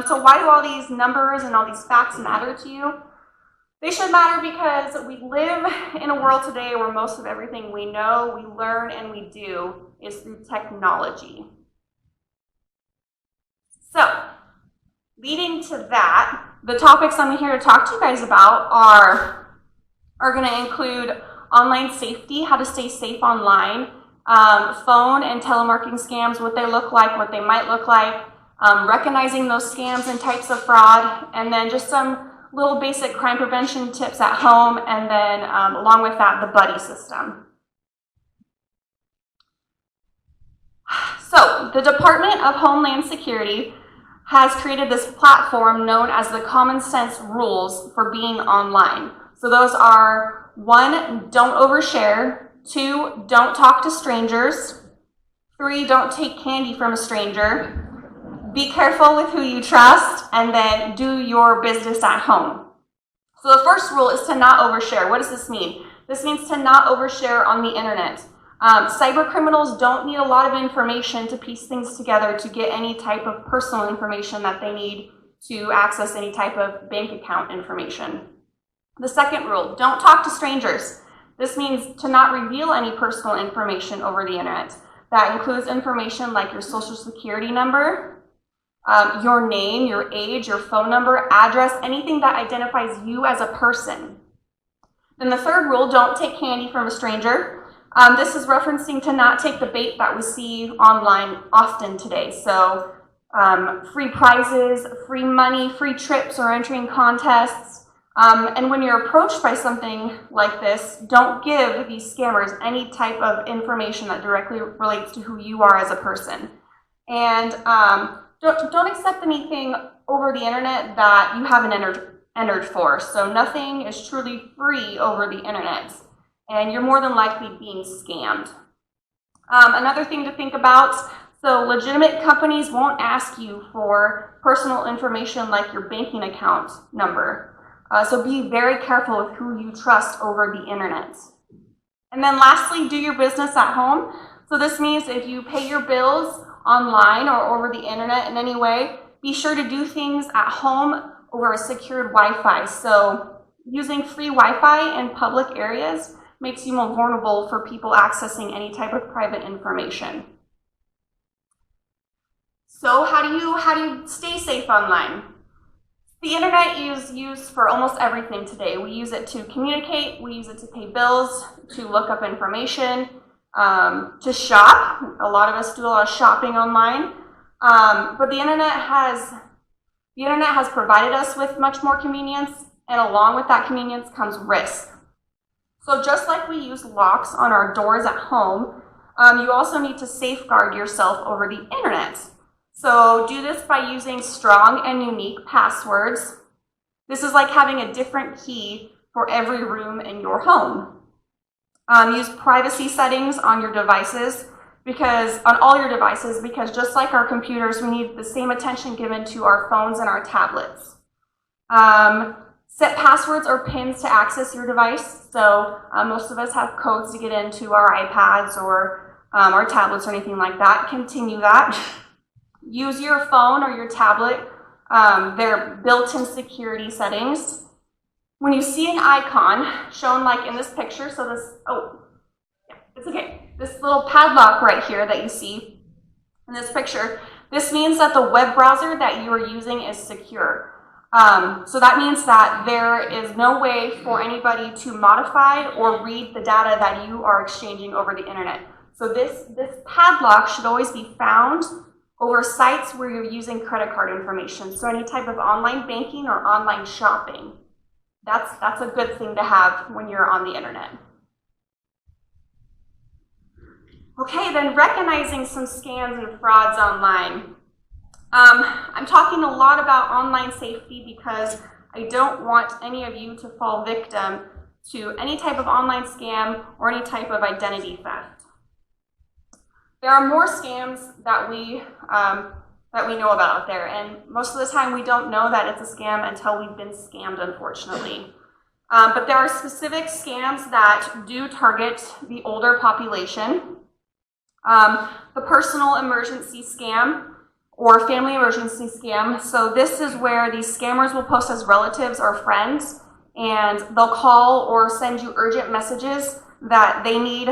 [SPEAKER 5] So why do all these numbers and all these facts matter to you? They should matter because we live in a world today where most of everything we know, we learn, and we do is through technology. So, leading to that, the topics I'm here to talk to you guys about are going to include online safety, how to stay safe online, phone and telemarketing scams, what they look like, what they might look like, recognizing those scams and types of fraud, and then just some little basic crime prevention tips at home, and then along with that, the buddy system. So, the Department of Homeland Security has created this platform known as the Common Sense Rules for being online. So those are 1, don't overshare, 2, don't talk to strangers, 3, don't take candy from a stranger, be careful with who you trust, and then do your business at home. So the first rule is to not overshare. What does this mean? This means to not overshare on the internet. Cyber criminals don't need a lot of information to piece things together to get any type of personal information that they need to access any type of bank account information. The second rule, don't talk to strangers. This means to not reveal any personal information over the internet. That includes information like your social security number, your name, your age, your phone number, address, anything that identifies you as a person. Then the third rule, don't take candy from a stranger. This is referencing to not take the bait that we see online often today. So free prizes, free money, free trips, or entering contests. And when you're approached by something like this, don't give these scammers any type of information that directly relates to who you are as a person. And don't accept anything over the internet that you haven't entered for. So nothing is truly free over the internet, and you're more than likely being scammed. Another thing to think about, so legitimate companies won't ask you for personal information like your banking account number. So be very careful with who you trust over the internet. And then lastly, do your business at home. So this means if you pay your bills online or over the internet in any way, be sure to do things at home over a secured Wi-Fi. So using free Wi-Fi in public areas makes you more vulnerable for people accessing any type of private information. So how do you stay safe online? The internet is used for almost everything today. We use it to communicate, we use it to pay bills, to look up information, to shop. A lot of us do a lot of shopping online. But the internet has provided us with much more convenience, and along with that convenience comes risk. So just like we use locks on our doors at home, you also need to safeguard yourself over the internet. So do this by using strong and unique passwords. This is like having a different key for every room in your home. Use privacy settings on your devices, on all your devices, because just like our computers, we need the same attention given to our phones and our tablets. Set passwords or PINs to access your device. So most of us have codes to get into our iPads or our tablets or anything like that. Continue that. Use your phone or your tablet, their built-in security settings. When you see an icon shown like in this picture, so this, it's okay. This little padlock right here that you see in this picture, this means that the web browser that you are using is secure. So that means that there is no way for anybody to modify or read the data that you are exchanging over the internet. So this padlock should always be found over sites where you're using credit card information. So any type of online banking or online shopping. That's a good thing to have when you're on the internet. Okay, then recognizing some scams and frauds online. I'm talking a lot about online safety because I don't want any of you to fall victim to any type of online scam or any type of identity theft. There are more scams that we know about out there, and most of the time we don't know that it's a scam until we've been scammed, unfortunately. But there are specific scams that do target the older population. The personal emergency scam or family emergency scam. So this is where these scammers will post as relatives or friends, and they'll call or send you urgent messages that they need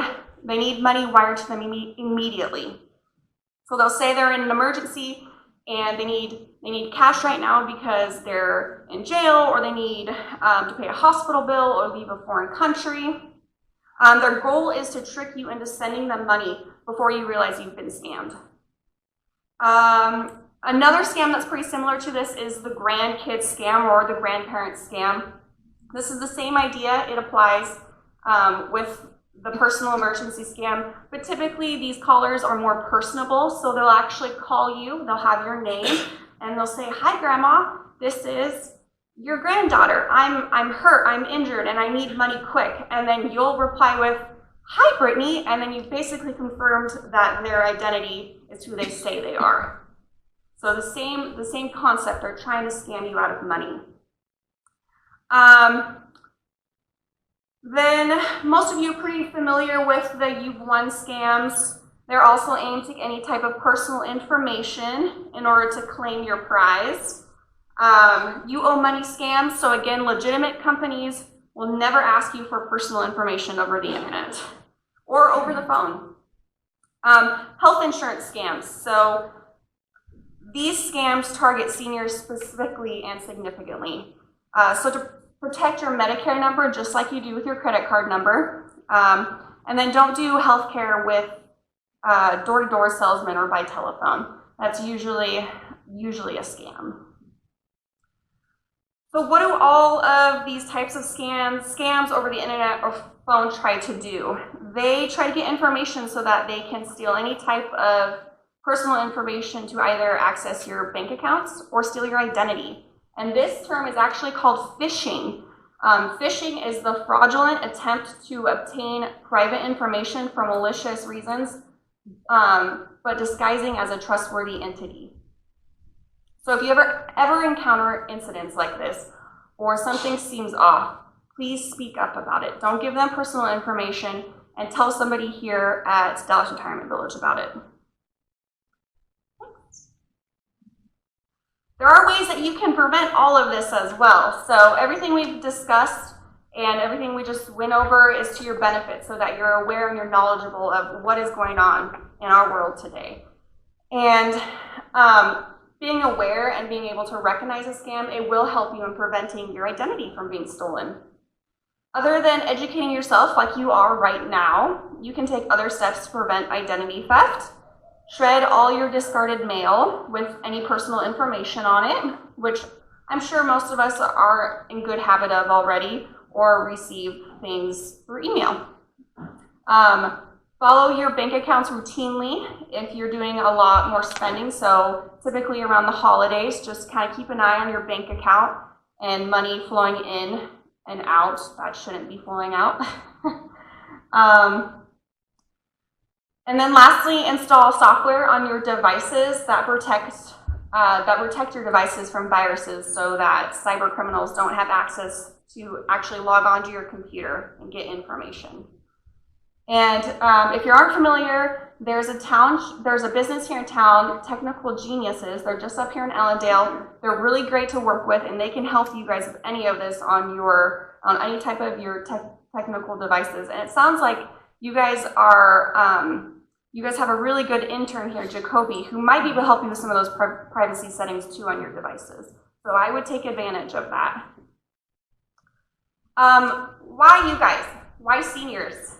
[SPEAKER 5] money wired to them immediately. So they'll say they're in an emergency and they need cash right now because they're in jail, or they need to pay a hospital bill or leave a foreign country. Their goal is to trick you into sending them money before you realize you've been scammed. Another scam that's pretty similar to this is the grandkid scam or the grandparent scam. This is the same idea. It applies with the personal emergency scam, but typically these callers are more personable, so they'll actually call you, they'll have your name, and they'll say, "Hi Grandma, this is your granddaughter. I'm hurt, I'm injured, and I need money quick." And then you'll reply with, "Hi Brittany," and then you've basically confirmed that their identity is who they say they are. So the same concept, they're trying to scam you out of money. Then most of you are pretty familiar with the You've Won scams. They're also aimed to get any type of personal information in order to claim your prize. You owe money scams. So again, legitimate companies will never ask you for personal information over the internet or over the phone. Health insurance scams. So these scams target seniors specifically and significantly. So to protect your Medicare number just like you do with your credit card number. And then don't do healthcare with door-to-door salesmen or by telephone. That's usually a scam. So what do all of these types of scams over the internet or phone try to do? They try to get information so that they can steal any type of personal information to either access your bank accounts or steal your identity. And this term is actually called phishing. Phishing is the fraudulent attempt to obtain private information for malicious reasons, but disguising as a trustworthy entity. So if you ever encounter incidents like this, or something seems off, please speak up about it. Don't give them personal information, and tell somebody here at Dallas Retirement Village about it. There are ways that you can prevent all of this as well. So everything we've discussed and everything we just went over is to your benefit so that you're aware and you're knowledgeable of what is going on in our world today. And being aware and being able to recognize a scam, it will help you in preventing your identity from being stolen. Other than educating yourself like you are right now, you can take other steps to prevent identity theft. Shred all your discarded mail with any personal information on it, which I'm sure most of us are in good habit of already, or receive things through email. Follow your bank accounts routinely if you're doing a lot more spending. So typically around the holidays, just kind of keep an eye on your bank account and money flowing in and out. That shouldn't be flowing out. And then lastly, install software on your devices that protect your devices from viruses so that cyber criminals don't have access to actually log onto your computer and get information. And if you aren't familiar, there's a business here in town, Technical Geniuses. They're just up here in Ellendale. They're really great to work with, and they can help you guys with any of this on any type of your technical devices. And it sounds like you guys have a really good intern here, Jacoby, who might be able to help you with some of those privacy settings too on your devices. So I would take advantage of that. Why you guys? Why seniors?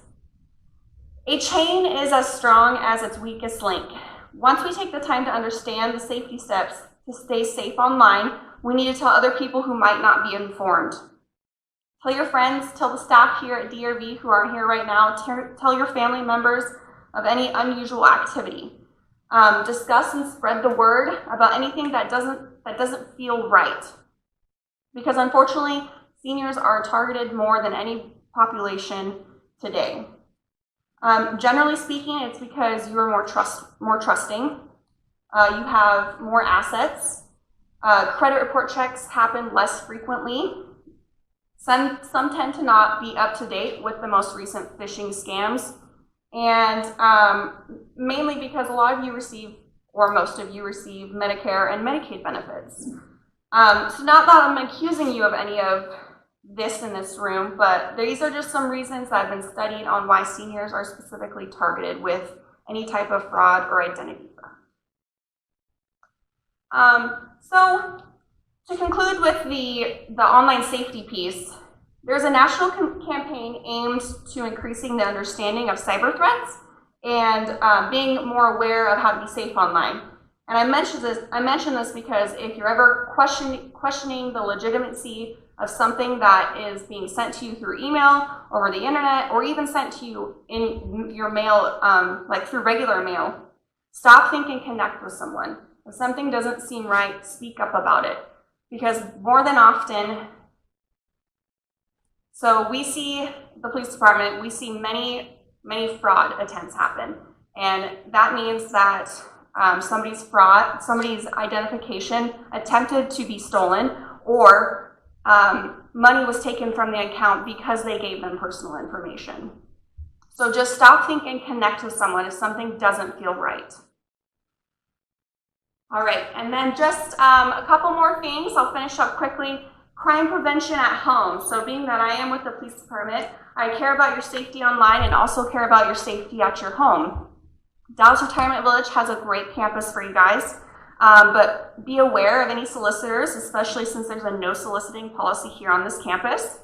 [SPEAKER 5] A chain is as strong as its weakest link. Once we take the time to understand the safety steps to stay safe online, we need to tell other people who might not be informed. Tell your friends, tell the staff here at DRV who aren't here right now, tell your family members of any unusual activity. Discuss and spread the word about anything that doesn't feel right. Because unfortunately, seniors are targeted more than any population today. Generally speaking, it's because you are more trusting. You have more assets. Credit report checks happen less frequently. Some tend to not be up to date with the most recent phishing scams. And mainly because a lot of you receive, or most of you receive, Medicare and Medicaid benefits. So not that I'm accusing you of any of this in this room, but these are just some reasons that have been studied on why seniors are specifically targeted with any type of fraud or identity theft. So to conclude with the online safety piece, there's a national campaign aimed to increasing the understanding of cyber threats and being more aware of how to be safe online. And I mention this because if you're ever questioning the legitimacy of something that is being sent to you through email, over the internet, or even sent to you in your mail, like through regular mail, stop, think, and connect with someone. If something doesn't seem right, speak up about it. Because more than often, so we see the police department, we see many fraud attempts happen. And that means that somebody's identification attempted to be stolen, or money was taken from the account because they gave them personal information. So just stop, think, and connect with someone if something doesn't feel right. All right, and then just a couple more things. I'll finish up quickly. Crime prevention at home. So being that I am with the police department, I care about your safety online and also care about your safety at your home. Dallas Retirement Village has a great campus for you guys, but be aware of any solicitors, especially since there's a no soliciting policy here on this campus.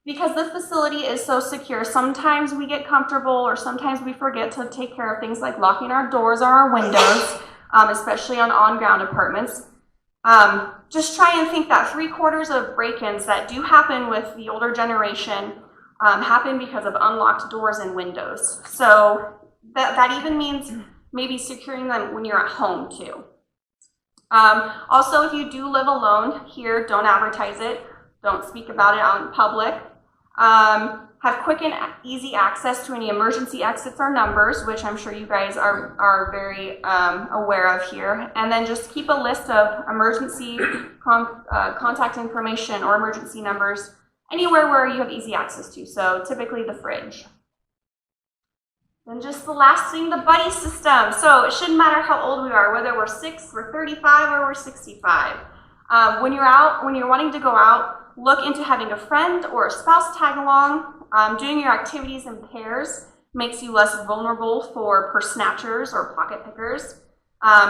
[SPEAKER 5] Because the facility is so secure, sometimes we get comfortable or sometimes we forget to take care of things like locking our doors or our windows, especially on-ground apartments. Just try and think that 3/4 of break-ins that do happen with the older generation happen because of unlocked doors and windows. So that even means maybe securing them when you're at home too. Also, if you do live alone here, don't advertise it. Don't speak about it out in public. Have quick and easy access to any emergency exits or numbers, which I'm sure you guys are very aware of here. And then just keep a list of emergency contact information or emergency numbers anywhere where you have easy access to. So typically the fridge. Then just the last thing, the buddy system. So it shouldn't matter how old we are, whether we're 6, we're 35, or we're 65. When you're wanting to go out, look into having a friend or a spouse tag along. Doing your activities in pairs makes you less vulnerable for purse snatchers or pocket pickers.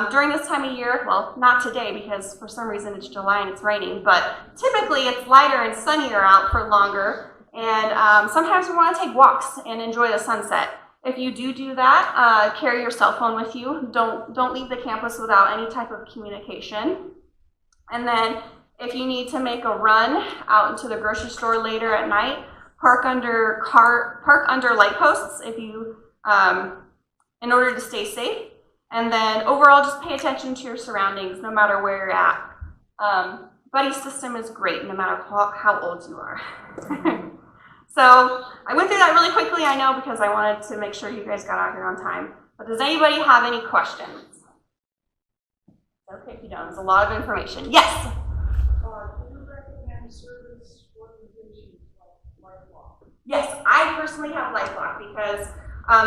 [SPEAKER 5] During this time of year, well, not today because for some reason it's July and it's raining, but typically it's lighter and sunnier out for longer. And sometimes we want to take walks and enjoy the sunset. If you do that, carry your cell phone with you. Don't leave the campus without any type of communication. And then if you need to make a run out into the grocery store later at night, park under light posts if you in order to stay safe. And then overall, just pay attention to your surroundings no matter where you're at. Buddy system is great no matter how old you are. So I went through that really quickly, I know, because I wanted to make sure you guys got out here on time. But does anybody have any questions? Okay, if you don't, it's a lot of information. Yes?
[SPEAKER 13] Do you recommend service organizations like LifeLock?
[SPEAKER 5] Yes, I personally have LifeLock because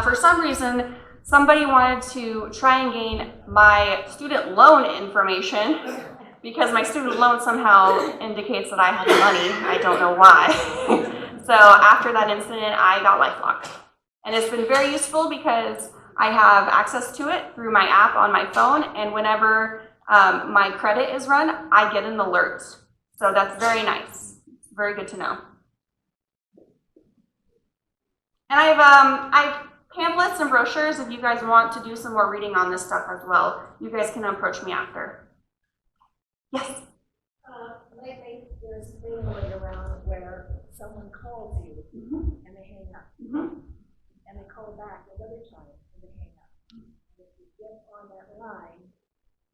[SPEAKER 5] for some reason, somebody wanted to try and gain my student loan information because my student loan somehow indicates that I have money. I don't know why. So after that incident, I got LifeLock. And it's been very useful because I have access to it through my app on my phone, and whenever my credit is run, I get an alert. So that's very nice. Very good to know. And I've pamphlets and brochures if you guys want to do some more reading on this stuff as well. You guys can approach me after. Yes?
[SPEAKER 13] Lately, there's a thing going around where someone calls you and they hang up. And they call back another time and they hang up. And if you get on that line,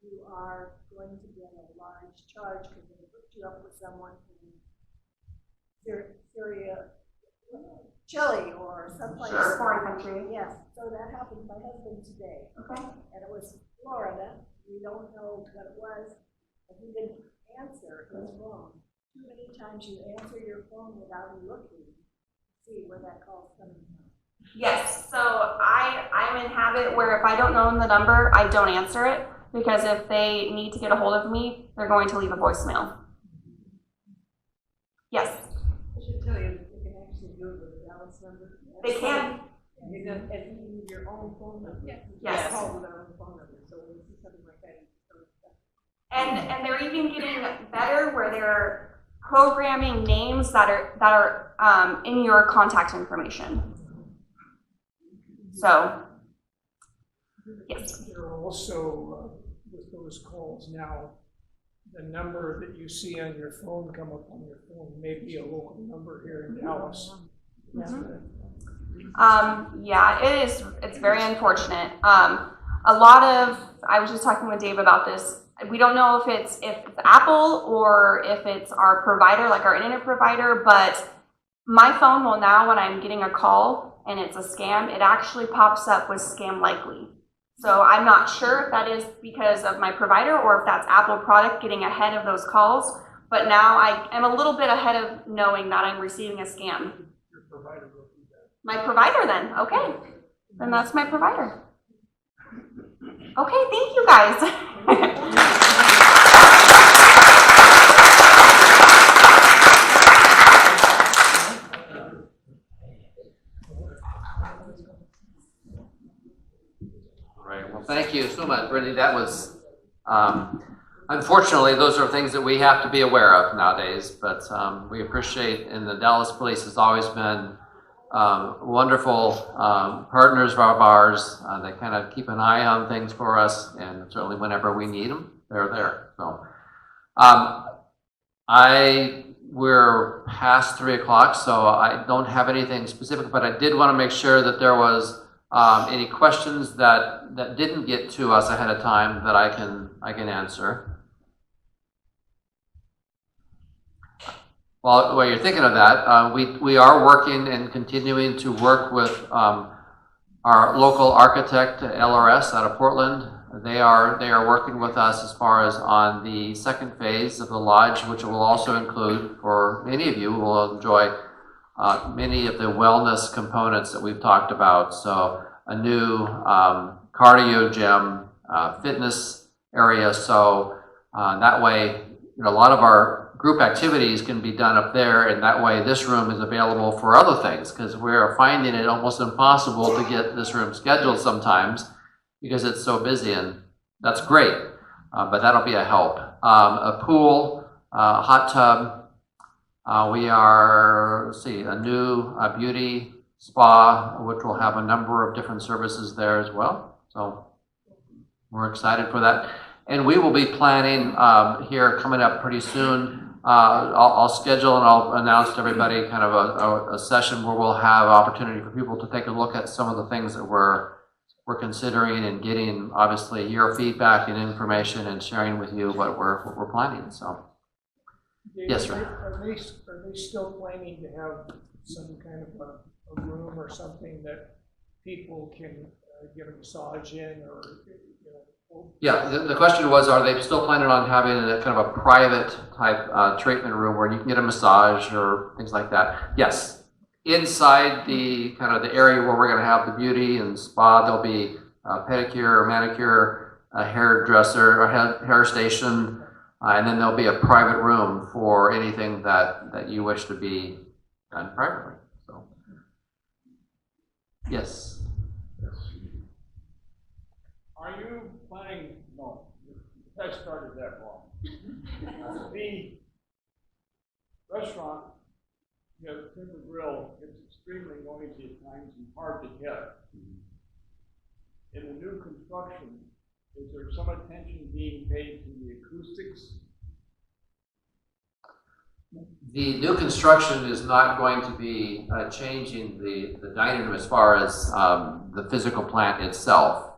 [SPEAKER 13] you are going to get a large charge because they hooked you up with someone in Syria, Chile, or someplace.
[SPEAKER 5] Sure, foreign country.
[SPEAKER 13] Yes, so that happened to my husband today.
[SPEAKER 5] Okay.
[SPEAKER 13] And it was Florida. We don't know what it was, but he didn't answer his phone. Too many times you answer your phone without looking to see where that call's coming from.
[SPEAKER 5] Yes, so I'm in habit where if I don't know the number, I don't answer it, because if they need to get a hold of me, they're going to leave a voicemail. Yes?
[SPEAKER 13] I should tell you, you can actually do it with a Dallas number.
[SPEAKER 5] They can.
[SPEAKER 13] And even your own phone number.
[SPEAKER 5] Yes.
[SPEAKER 13] Call with our own phone number, so when you see something like that, you just don't.
[SPEAKER 5] And they're even getting better where they're programming names that are in your contact information. So, yes.
[SPEAKER 14] There are also, with those calls now, the number that you see on your phone come up on your phone may be a local number here in Dallas.
[SPEAKER 5] Yeah, it's very unfortunate. A lot of, I was just talking with Dave about this. We don't know if it's Apple or if it's our provider, like our internet provider, but my phone will now, when I'm getting a call and it's a scam, it actually pops up with scam likely. So I'm not sure if that is because of my provider or if that's Apple product getting ahead of those calls, but now I am a little bit ahead of knowing that I'm receiving a scam.
[SPEAKER 14] Your provider will do that.
[SPEAKER 5] My provider then, okay. Then that's my provider. Okay, thank you guys.
[SPEAKER 9] Right, well, thank you so much, Brittany. That was, unfortunately, those are things that we have to be aware of nowadays, but we appreciate, and the Dallas Police has always been wonderful partners of ours. They kind of keep an eye on things for us, and certainly whenever we need them, they're there. So, we're past 3 o'clock, so I don't have anything specific, but I did want to make sure that there was any questions that didn't get to us ahead of time that I can answer. While you're thinking of that, we are working and continuing to work with our local architect, LRS, out of Portland. They are working with us as far as on the second phase of the lodge, which will also include, for many of you will enjoy many of the wellness components that we've talked about. So a new cardio gym, fitness area. So that way, a lot of our group activities can be done up there, and that way this room is available for other things, because we're finding it almost impossible to get this room scheduled sometimes because it's so busy, and that's great, but that'll be a help. A pool, hot tub. We are, let's see, a new beauty spa, which will have a number of different services there as well. So we're excited for that. And we will be planning here coming up pretty soon. I'll schedule and I'll announce to everybody kind of a session where we'll have opportunity for people to take a look at some of the things that we're considering and getting, obviously, your feedback and information and sharing with you what we're planning. So,
[SPEAKER 14] Dave,
[SPEAKER 9] yes, sir.
[SPEAKER 14] Are they still planning to have some kind of a room or something that people can get a massage in, or
[SPEAKER 9] Yeah, the question was, are they still planning on having a kind of a private type treatment room where you can get a massage or things like that? Yes. Inside the kind of the area where we're going to have the beauty and spa, there'll be a pedicure or manicure, a hairdresser, or hair station, and then there'll be a private room for anything that you wish to be done privately. So, yes.
[SPEAKER 15] Are you planning, no, I started that wrong. The restaurant, you know, Timber Grill, it's extremely noisy at times and hard to get. In the new construction, is there some attention being paid to the acoustics?
[SPEAKER 9] The new construction is not going to be changing the dining room as far as the physical plant itself.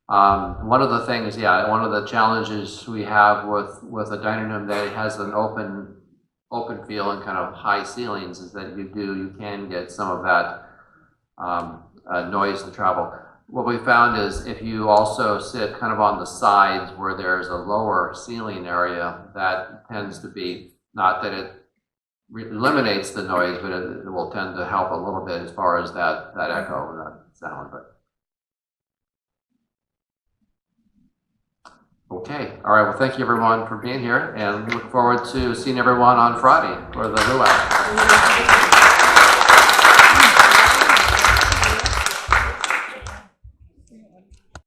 [SPEAKER 9] One of the things, one of the challenges we have with a dining room that has an open feel and kind of high ceilings is that you can get some of that noise and travel. What we found is if you also sit kind of on the sides where there's a lower ceiling area, that tends to be, not that it eliminates the noise, but it will tend to help a little bit as far as that echo and that sound. But okay, all right, well, thank you everyone for being here, and we look forward to seeing everyone on Friday for the luau.